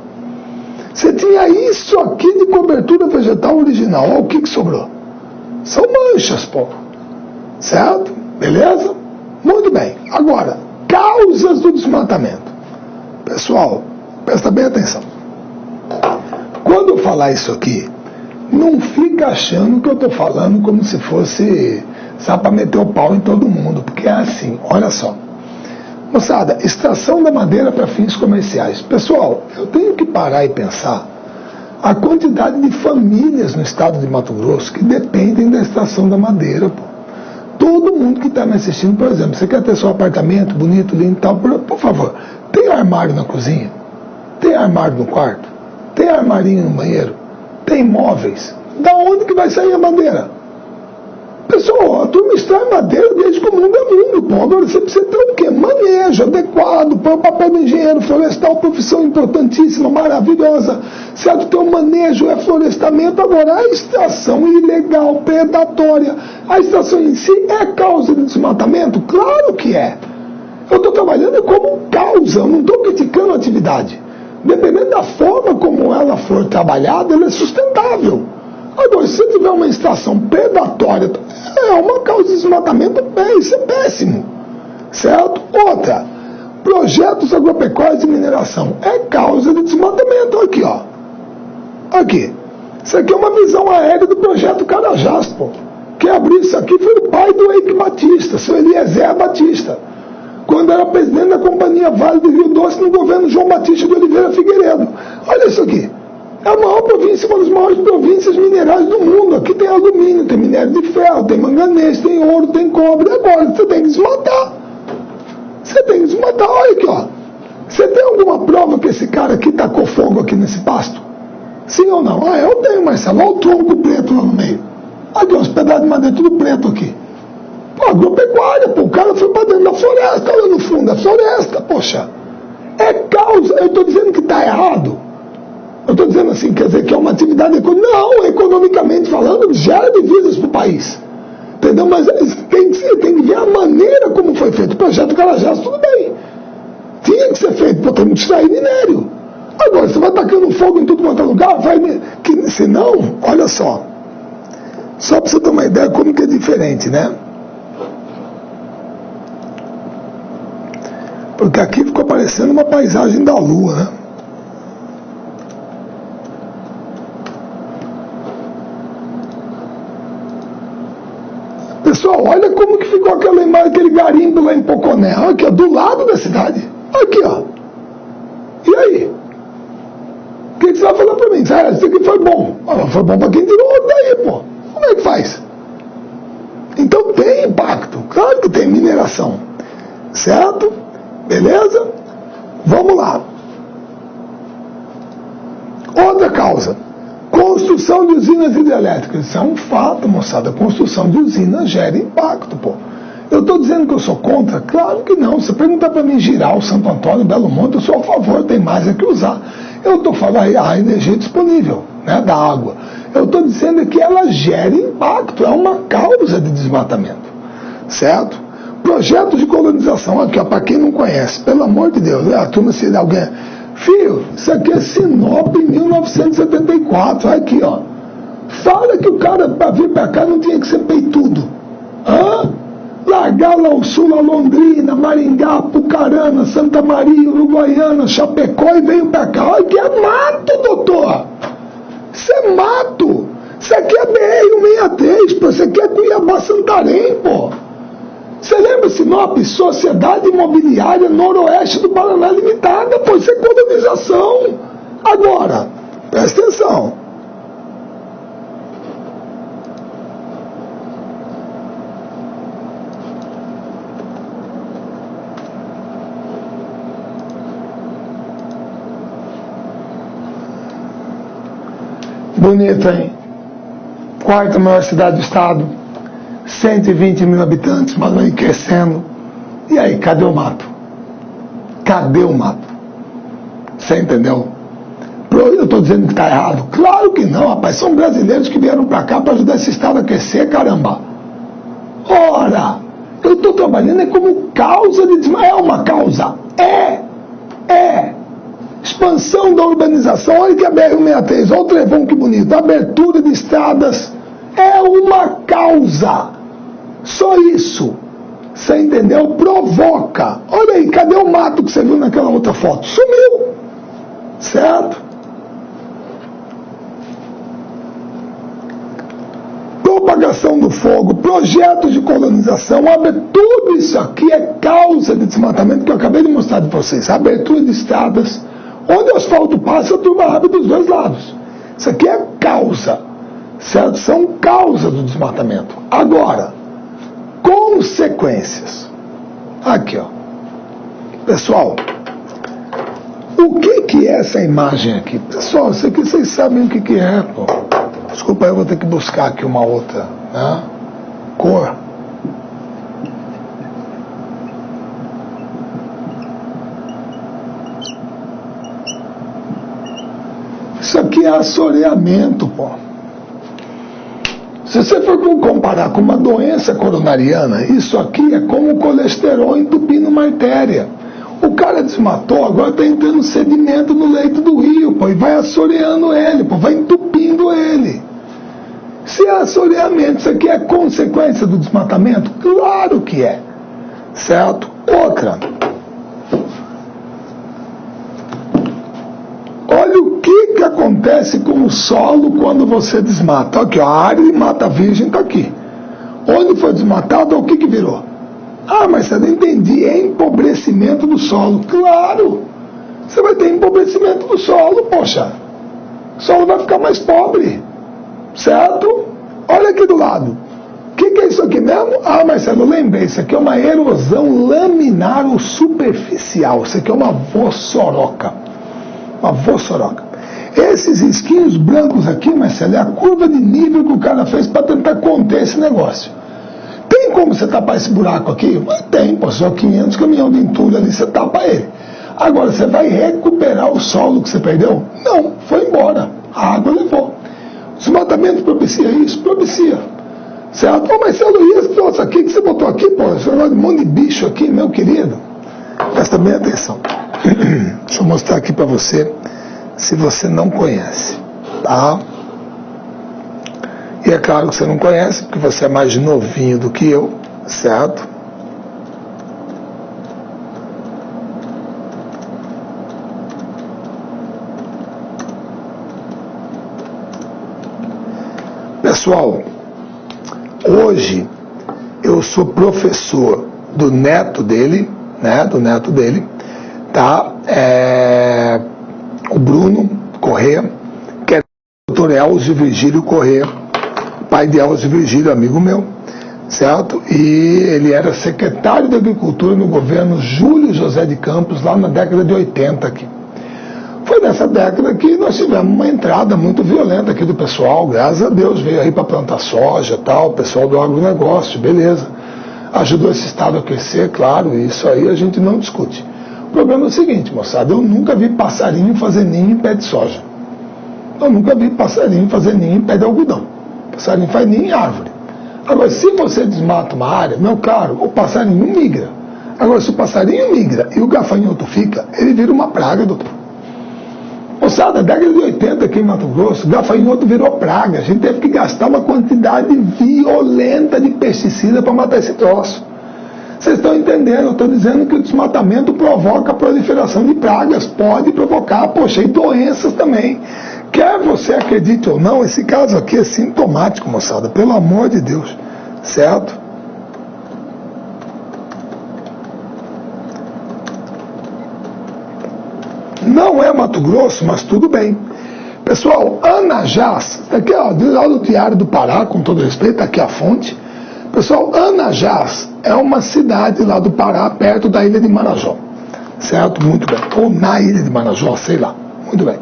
Você tinha isso aqui de cobertura vegetal original. Olha o que sobrou. São manchas, pô. Certo? Beleza? Muito bem. Agora, causas do desmatamento. Pessoal, presta bem atenção. Quando eu falar isso aqui, não fica achando que eu estou falando como se fosse, sabe, para meter o pau em todo mundo, porque é assim, olha só. Moçada, extração da madeira para fins comerciais. Pessoal, eu tenho que parar e pensar a quantidade de famílias no estado de Mato Grosso que dependem da extração da madeira, pô. Todo mundo que está me assistindo, por exemplo, você quer ter seu apartamento bonito, lindo e tal, por favor, tem armário na cozinha? Tem armário no quarto? Tem armarinho no banheiro? Tem móveis? Da onde que vai sair a madeira? Pessoal, a turma extrai madeira desde que o mundo é mundo, pô. Agora você precisa ter o quê? Manejo adequado para o papel do engenheiro florestal, profissão importantíssima, maravilhosa. Certo? Ter um manejo, é florestamento. Agora, a extração ilegal, predatória, a extração em si é causa de desmatamento? Claro que é. Eu estou trabalhando como causa, eu não estou criticando a atividade. Dependendo da forma como ela for trabalhada, ela é sustentável. Agora, se você tiver uma extração predatória, é uma causa de desmatamento, isso é péssimo. Certo? Outra, Projetos agropecuários de mineração. É causa de desmatamento. Aqui, ó. Aqui. Isso aqui é uma visão aérea do projeto Carajás, pô. Quem abriu isso aqui foi o pai do Eike Batista, seu Eliezer Batista, quando era presidente da Companhia Vale do Rio Doce no governo João Batista de Oliveira Figueiredo. Olha isso aqui. É a maior província, uma das maiores províncias minerais do mundo. Aqui tem alumínio, tem minério de ferro, tem manganês, tem ouro, tem cobre. Agora, você tem que desmatar. Você tem que desmatar. Olha aqui, ó. Você tem alguma prova que esse cara aqui tacou fogo aqui nesse pasto? Sim ou não? Ah, eu tenho, Marcelo. Olha o tronco preto lá no meio. Aqui, uns pedaços de madeira tudo preto aqui. Pô, agropecuária, pô. O cara foi pra dentro da floresta, olha no fundo da floresta, poxa. É causa. Eu estou dizendo que está errado. Eu estou dizendo assim, quer dizer que é uma atividade econômica. Não, economicamente falando, gera divisas para o país. Entendeu? Mas tem que ver a maneira como foi feito. O projeto Carajás, tudo bem. Tinha que ser feito, pô, temos que extrair minério. Agora, você vai tacando fogo em tudo quanto é lugar, senão, olha só para você ter uma ideia como que é diferente, né? Porque aqui ficou parecendo uma paisagem da lua, né? Pessoal, olha como que ficou aquela imagem, aquele garimpo lá em Poconé. Olha aqui, ó, do lado da cidade. Aqui, ó. E aí? O que você vai falar pra mim? Isso aqui foi bom. Foi bom pra quem tirou outro daí, pô. Como é que faz? Então tem impacto. Claro que tem mineração. Certo? Beleza? Vamos lá. Outra causa. Construção de usinas hidrelétricas. Isso é um fato, moçada. A construção de usinas gera impacto, pô. Eu estou dizendo que eu sou contra? Claro que não. Se perguntar para mim girar o Santo Antônio, Belo Monte, eu sou a favor, tem mais é que usar. Eu estou falando a energia disponível, né, da água. Eu estou dizendo que ela gera impacto, é uma causa de desmatamento. Certo? Projetos de colonização, aqui, ó, para quem não conhece, pelo amor de Deus, a turma se alguém. Filho, isso aqui é Sinop em 1974, aqui, ó. Fala que o cara, para vir para cá, não tinha que ser peitudo. Hã? Largar lá o sul, a Londrina, Maringá, Pucarana, Santa Maria, Uruguaiana, Chapecó e veio para cá. Olha que é mato, doutor. Isso é mato. Isso aqui é BR-163, pô. Isso aqui é Cuiabá-Santarém, pô. Você lembra, Sinop? Sociedade Imobiliária Noroeste do Paraná Limitada, pô. Isso é colonização. Agora, presta atenção. Bonito, hein? Quarta maior cidade do estado, 120 mil habitantes, mas vai crescendo. E aí, cadê o mato? Cadê o mato? Você entendeu? Eu estou dizendo que está errado? Claro que não, rapaz. São brasileiros que vieram para cá para ajudar esse estado a crescer, caramba. Ora, eu estou trabalhando como causa de desmatamento. É uma causa? É. Expansão da urbanização, olha que a BR-163, olha o trevão que bonito, abertura de estradas, é uma causa, só isso, você entendeu? Provoca, olha aí, cadê o mato que você viu naquela outra foto? Sumiu, certo? Propagação do fogo, projetos de colonização, tudo isso aqui é causa de desmatamento que eu acabei de mostrar para vocês, abertura de estradas. Onde o asfalto passa, a turma abre dos dois lados. Isso aqui é causa, certo? São causas do desmatamento. Agora, consequências. Aqui, ó. Pessoal, o que é essa imagem aqui? Pessoal, isso aqui vocês sabem o que é, pô. Desculpa, eu vou ter que buscar aqui uma outra, né? Cor. Isso aqui é assoreamento, pô. Se você for comparar com uma doença coronariana, isso aqui é como o colesterol entupindo uma artéria. O cara desmatou, agora está entrando sedimento no leito do rio, pô, e vai assoreando ele, pô, vai entupindo ele. Se é assoreamento, isso aqui é consequência do desmatamento? Claro que é. Certo? Outra. que acontece com o solo quando você desmata? Aqui, ó, a área de mata virgem está aqui. Onde foi desmatado, o que virou? Ah, mas você não entendi, é empobrecimento do solo. Claro, você vai ter empobrecimento do solo, poxa. O solo vai ficar mais pobre, certo? Olha aqui do lado. O que é isso aqui mesmo? Ah, Marcelo, lembrei, isso aqui é uma erosão laminar ou superficial. Isso aqui é uma vossoroca. Uma vossoroca. Esses risquinhos brancos aqui, Marcelo, é a curva de nível que o cara fez para tentar conter esse negócio. Tem como você tapar esse buraco aqui? Mas tem, pô, só 500 caminhões de entulho ali, você tapa ele. Agora, você vai recuperar o solo que você perdeu? Não, foi embora. A água levou. O desmatamento propicia isso? Propicia. Certo? Ô, Marcelo, e esse troço aqui que você botou aqui, pô? Esse negócio de um monte de bicho aqui, meu querido. Presta bem atenção. Deixa eu mostrar aqui para você, se você não conhece, tá? E é claro que você não conhece, porque você é mais novinho do que eu, certo? Pessoal, hoje eu sou professor do neto dele, né? Do neto dele, tá? O Bruno Corrêa, que é o doutor Elzio Virgílio Corrêa, pai de Elzio Virgílio, amigo meu, certo? E ele era secretário de Agricultura no governo Júlio José de Campos, lá na década de 80 aqui. Foi nessa década que nós tivemos uma entrada muito violenta aqui do pessoal, graças a Deus, veio aí para plantar soja e tal, o pessoal do agronegócio, beleza. Ajudou esse estado a crescer, claro, isso aí a gente não discute. O problema é o seguinte, moçada, eu nunca vi passarinho fazer ninho em pé de soja. Eu nunca vi passarinho fazer ninho em pé de algodão. O passarinho faz ninho em árvore. Agora, se você desmata uma área, meu caro, o passarinho migra. Agora, se o passarinho migra e o gafanhoto fica, ele vira uma praga, doutor. Moçada, na década de 80 aqui em Mato Grosso, gafanhoto virou praga. A gente teve que gastar uma quantidade violenta de pesticida para matar esse troço. Vocês estão entendendo? Eu estou dizendo que o desmatamento provoca a proliferação de pragas, pode provocar, poxa, e doenças também. Quer você acredite ou não, esse caso aqui é sintomático, moçada, pelo amor de Deus, certo? Não é Mato Grosso, mas tudo bem. Pessoal, Anajás, aqui ó, do Diário do Pará, com todo respeito, aqui a fonte. Pessoal, Anajás é uma cidade lá do Pará, perto da ilha de Marajó. Certo? Muito bem. Ou na ilha de Marajó, sei lá. Muito bem.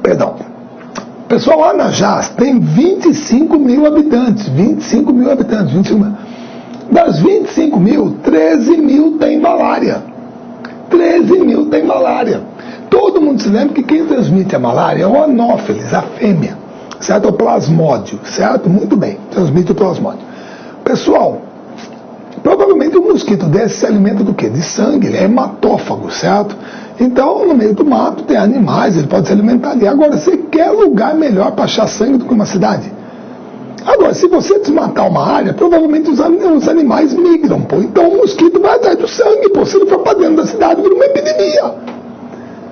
Perdão. Pessoal, Anajás tem 25 mil habitantes. 25 mil habitantes. 25 mil. Das 25 mil, 13 mil tem malária. 13 mil tem malária. Todo mundo se lembra que quem transmite a malária é o anófeles, a fêmea. Certo? O plasmódio, certo? Muito bem, transmite o plasmódio. Pessoal, provavelmente um mosquito desse se alimenta do quê? De sangue, ele é hematófago, certo? Então, no meio do mato tem animais, ele pode se alimentar ali. Agora, você quer lugar melhor para achar sangue do que uma cidade? Agora, se você desmatar uma área, provavelmente os animais migram, pô. Então o mosquito vai atrás do sangue, pô. Se ele for para dentro da cidade, vira uma epidemia.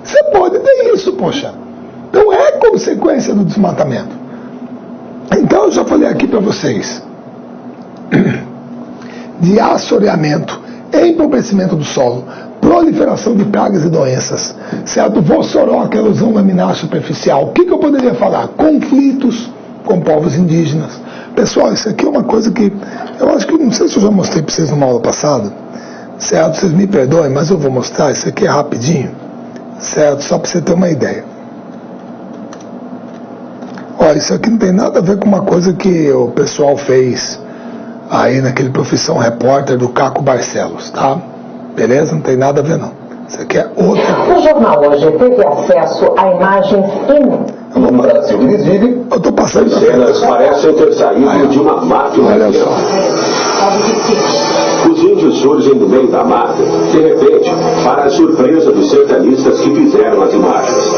Você pode ter isso, poxa. Então é consequência do desmatamento. Então eu já falei aqui para vocês de assoreamento, empobrecimento do solo, proliferação de pragas e doenças, certo? Vossoroca, erosão laminar superficial. O que eu poderia falar? Conflitos com povos indígenas. Pessoal, isso aqui é uma coisa que eu acho que, não sei se eu já mostrei para vocês numa aula passada, certo? Vocês me perdoem, mas eu vou mostrar. Isso aqui é rapidinho, certo? Só para você ter uma ideia. Olha, isso aqui não tem nada a ver com uma coisa que o pessoal fez aí naquele Profissão Repórter do Caco Barcelos, tá? Beleza? Não tem nada a ver, não. Isso aqui é outra coisa. O jornal hoje teve acesso a imagens No Brasil eles vivem. Eu tô passando. As cenas parecem ter saído de uma máquina. Olha só. Os índios surgem do meio da mata, de repente, para a surpresa dos sertanistas que fizeram as imagens.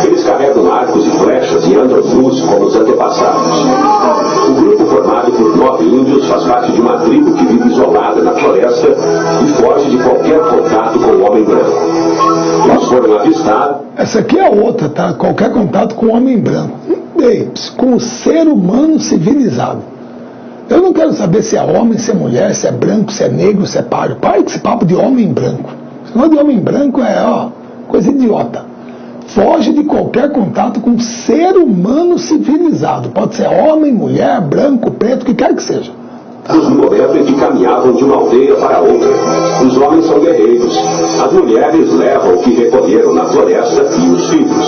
Eles carregam arcos e flechas e andam nus como os antepassados. O grupo, formado por 9 índios, faz parte de uma tribo que vive isolada na floresta e foge de qualquer contato com o homem branco. Eles foram outra, tá? Qualquer contato com o homem branco. Com o ser humano civilizado. Eu não quero saber se é homem, se é mulher, se é branco, se é negro, se é pardo. Para com esse papo de homem branco. Esse negócio de homem branco é, coisa idiota. Foge de qualquer contato com ser humano civilizado. Pode ser homem, mulher, branco, preto, o que quer que seja. No momento em que caminhavam de uma aldeia para outra. Os homens são guerreiros. As mulheres levam o que recolheram na floresta e os filhos.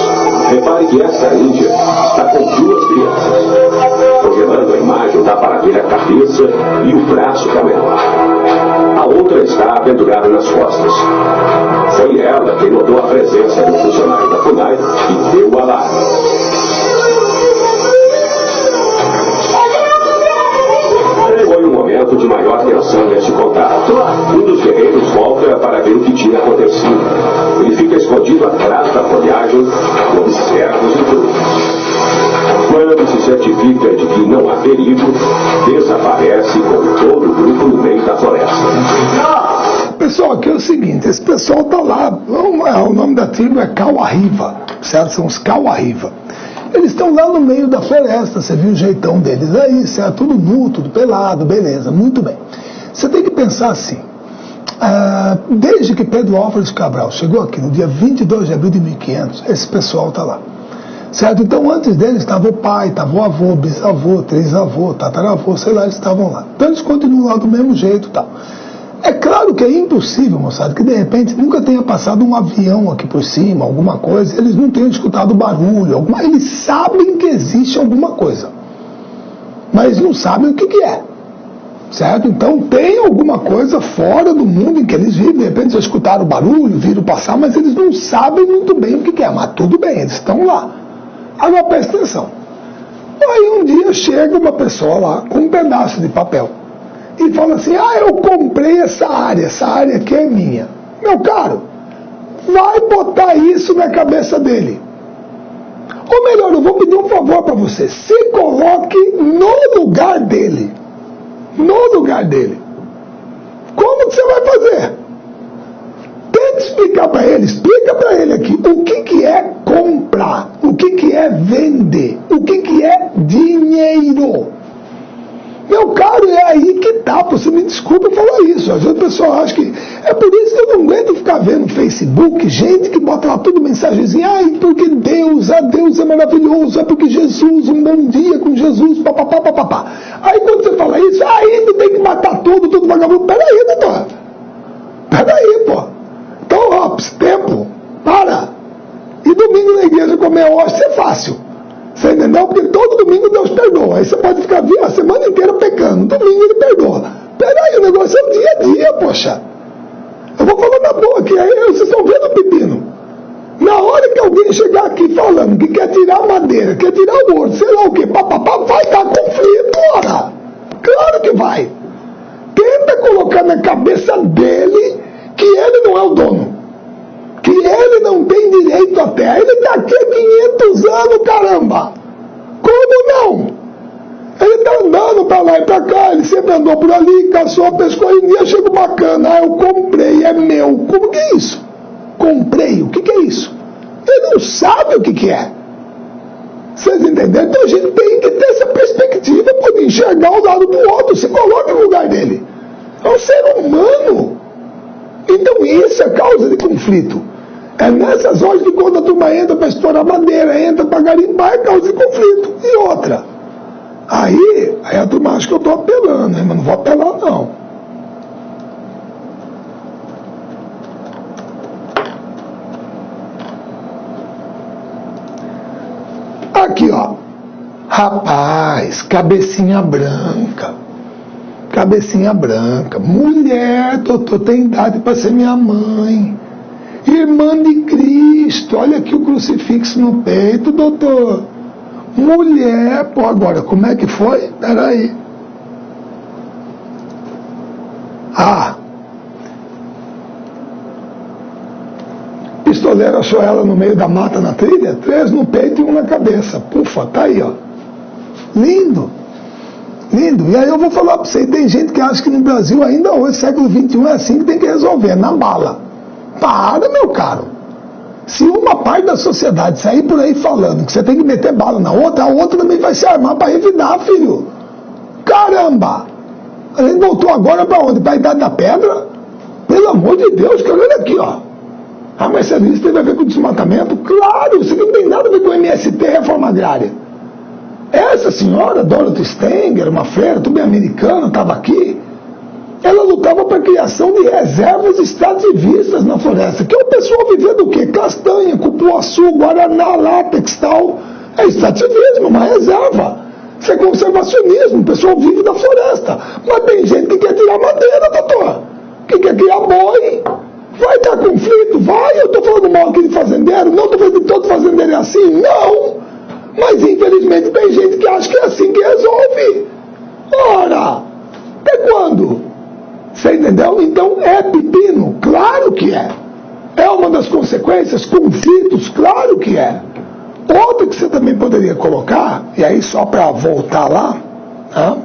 Repare que esta índia está com 2 crianças. Congelando a imagem, dá para ver a cabeça e o braço da menor. A outra está pendurada nas costas. Foi ela quem notou a presença do funcionário da FUNAI e deu o alarme. Foi um momento de maior tensão neste contato. Um dos guerreiros volta para ver o que tinha acontecido. Ele fica escondido atrás da folhagem e observa os intrusos. Quando se certifica de que não há perigo, desaparece com todo o grupo no meio da floresta. Pessoal, aqui é o seguinte, esse pessoal está lá, o nome da tribo é Cauarriva, certo? São os Cauarriva. Eles estão lá no meio da floresta, você viu o jeitão deles aí, certo? Tudo nu, tudo pelado, beleza, muito bem. Você tem que pensar assim, desde que Pedro Álvares Cabral chegou aqui no dia 22 de abril de 1500, esse pessoal está lá, certo? Então antes deles estava o pai, estava o avô, bisavô, trisavô, tataravô, sei lá, eles estavam lá. Então eles continuam lá do mesmo jeito e tal. É claro que é impossível, moçada, que de repente nunca tenha passado um avião aqui por cima, alguma coisa, eles não tenham escutado barulho, eles sabem que existe alguma coisa, mas não sabem o que é, certo? Então tem alguma coisa fora do mundo em que eles vivem, de repente já escutaram barulho, viram passar, mas eles não sabem muito bem o que é, mas tudo bem, eles estão lá. Agora presta atenção, aí um dia chega uma pessoa lá com um pedaço de papel, e fala assim, eu comprei essa área aqui é minha. Meu caro, vai botar isso na cabeça dele. Ou melhor, eu vou pedir um favor para você, se coloque no lugar dele. No lugar dele. Como que você vai fazer? Tenta explicar para ele, explica para ele aqui o que é comprar, o que é vender, o que é dinheiro. Meu caro, é aí que tá, você me desculpa falar isso, às vezes o pessoal acha que... É por isso que eu não aguento ficar vendo no Facebook gente que bota lá tudo mensagenzinha, porque Deus é maravilhoso, é porque Jesus, um bom dia com Jesus, papapá, papapá. Aí quando você fala isso, tu tem que matar tudo vagabundo. Peraí, doutor. Peraí, pô. Então, tempo, para. E domingo na igreja comer hóstia é fácil. Você entendeu? Porque todo domingo Deus perdoa. Aí você pode ficar a semana inteira pecando. Domingo ele perdoa. Peraí, o negócio é o dia a dia, poxa. Eu vou falar na boa aqui. Aí vocês estão vendo o pepino. Na hora que alguém chegar aqui falando que quer tirar madeira, quer tirar o ouro, sei lá o que, papapá, vai dar conflito, ora. Claro que vai. Tenta colocar na cabeça dele que ele não é o dono. Que ele não tem direito à terra. Ele está aqui há 500 anos, caramba! Como não? Ele está andando para lá e para cá, ele sempre andou por ali, caçou, pescou, e um dia chega bacana, eu comprei, é meu. Como que é isso? Comprei, o que é isso? Ele não sabe o que é. Vocês entenderam? Então a gente tem que ter essa perspectiva, poder enxergar o lado do outro, se coloca no lugar dele. É um ser humano. Então isso é causa de conflito. É nessas horas que quando a turma entra para estourar madeira, entra para garimpar, é causa de conflito. E outra, aí a turma acha que eu estou apelando, né? Mas não vou apelar não. Aqui, ó. Rapaz, cabecinha branca. Cabecinha branca. Mulher, doutor, tem idade para ser minha mãe. Irmã de Cristo. Olha aqui o crucifixo no peito, doutor. Mulher, pô, agora, como é que foi? Peraí. Pistoleiro achou ela no meio da mata na trilha, 3 no peito e 1 na cabeça. Pufa, tá aí, ó. Lindo. Lindo. E aí eu vou falar para você, tem gente que acha que no Brasil ainda hoje, século XXI, é assim que tem que resolver, na bala. Para, meu caro. Se uma parte da sociedade sair por aí falando que você tem que meter bala na outra, a outra também vai se armar para revidar, filho. Caramba! A gente voltou agora para onde? Para a Idade da Pedra? Pelo amor de Deus, cara, olha aqui, ó. Ah, mas isso teve a ver com desmatamento? Claro, isso aqui não tem nada a ver com MST, reforma agrária. Essa senhora, Dorothy Stenger, uma freira, tudo bem americana, estava aqui. Ela lutava para a criação de reservas extrativistas na floresta. Que é o pessoal vivia do quê? Castanha, cupuaçu, guaraná, látex, tal. É extrativismo, uma reserva. Isso é conservacionismo, o pessoal vive da floresta. Mas tem gente que quer tirar madeira, doutor. Que quer criar boi. Vai dar conflito? Vai. Eu estou falando mal aqui de fazendeiro? Não estou falando que todo fazendeiro é assim? Não. Mas infelizmente tem gente que acha que é assim que resolve. Ora, até quando? Você entendeu? Então é pepino? Claro que é. É uma das consequências? Conflitos? Claro que é. Outra que você também poderia colocar, e aí só para voltar lá, tá?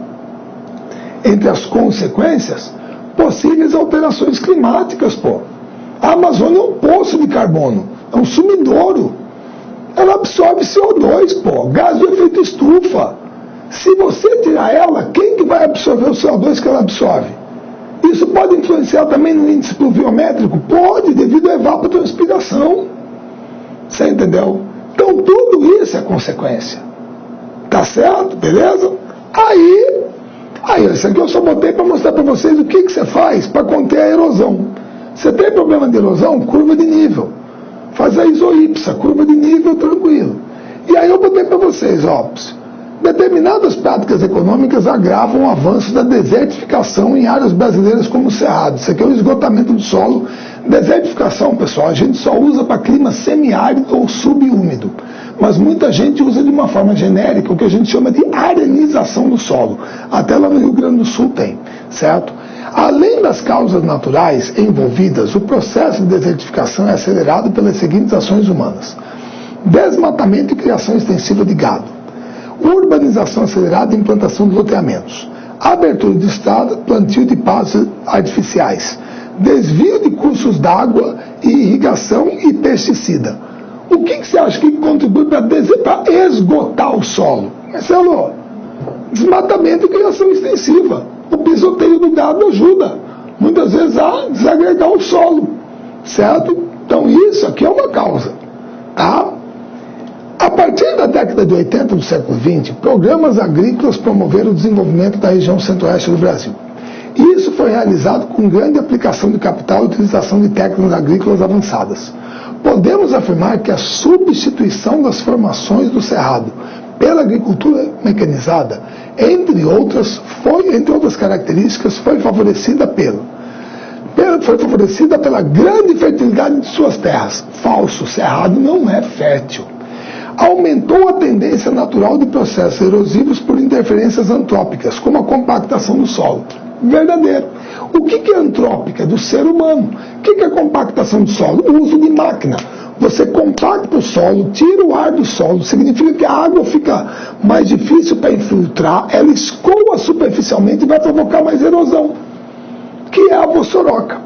Entre as consequências, possíveis alterações climáticas, pô. A Amazônia é um poço de carbono, é um sumidouro. Ela absorve CO2, pô, gás de efeito estufa. Se você tirar ela, quem que vai absorver o CO2 que ela absorve? Isso pode influenciar também no índice pluviométrico? Pode, devido à evapotranspiração. Você entendeu? Então tudo isso é consequência. Tá certo? Beleza? Aí isso aqui eu só botei para mostrar para vocês o que você faz para conter a erosão. Você tem problema de erosão? Curva de nível. Faz a isoípsa, curva de nível, tranquilo. E aí eu botei para vocês, ó, determinadas práticas econômicas agravam o avanço da desertificação em áreas brasileiras como o Cerrado. Isso aqui é o esgotamento do solo. Desertificação, pessoal, a gente só usa para clima semiárido ou subúmido. Mas muita gente usa de uma forma genérica o que a gente chama de arenização do solo. Até lá no Rio Grande do Sul tem, certo? Além das causas naturais envolvidas, o processo de desertificação é acelerado pelas seguintes ações humanas: desmatamento e criação extensiva de gado, urbanização acelerada e implantação de loteamentos, abertura de estrada, plantio de pastos artificiais, desvio de cursos d'água e irrigação e pesticida. O que você acha que contribui para esgotar o solo? Marcelo, desmatamento e criação extensiva. O pisoteio do gado ajuda, muitas vezes, a desagregar o solo, certo? Então isso aqui é uma causa, tá? A partir da década de 80 do século XX, programas agrícolas promoveram o desenvolvimento da região centro-oeste do Brasil. Isso foi realizado com grande aplicação de capital e utilização de técnicas agrícolas avançadas. Podemos afirmar que a substituição das formações do Cerrado pela agricultura mecanizada, entre outras características, foi favorecida pela grande fertilidade de suas terras. Falso, o Cerrado não é fértil. Aumentou a tendência natural de processos erosivos por interferências antrópicas, como a compactação do solo. Verdadeiro. O que é antrópica? Do ser humano. O que é compactação do solo? O uso de máquina. Você compacta o solo, tira o ar do solo, significa que a água fica mais difícil para infiltrar, ela escoa superficialmente e vai provocar mais erosão, que é a vossoroca.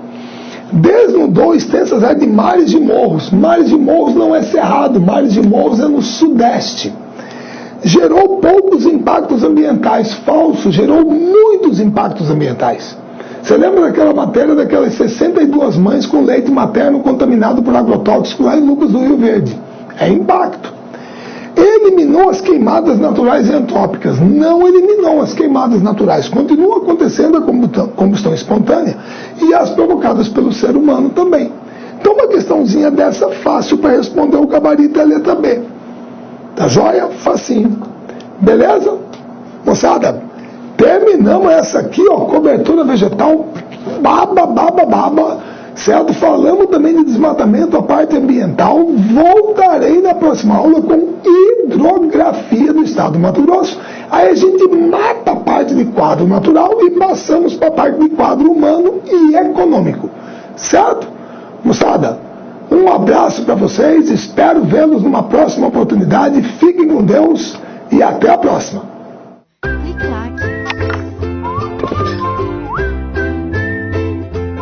Desnudou extensas áreas de mares de morros. Mares de morros não é cerrado, mares de morros é no sudeste. Gerou poucos impactos ambientais. Falso, gerou muitos impactos ambientais. Você lembra daquela matéria daquelas 62 mães com leite materno contaminado por agrotóxico lá em Lucas do Rio Verde? É impacto. Eliminou as queimadas naturais e antrópicas. Não eliminou as queimadas naturais. Continua acontecendo a combustão espontânea e as provocadas pelo ser humano também. Então uma questãozinha dessa fácil para responder o gabarito é a letra B. Tá joia? Facinho. Beleza? Moçada, terminamos essa aqui, ó, cobertura vegetal, baba, certo? Falamos também de desmatamento, a parte ambiental. Voltarei na próxima aula com hidrografia do estado do Mato Grosso. Aí a gente mata a parte de quadro natural e passamos para a parte de quadro humano e econômico. Certo? Moçada, um abraço para vocês, espero vê-los numa próxima oportunidade. Fiquem com Deus e até a próxima.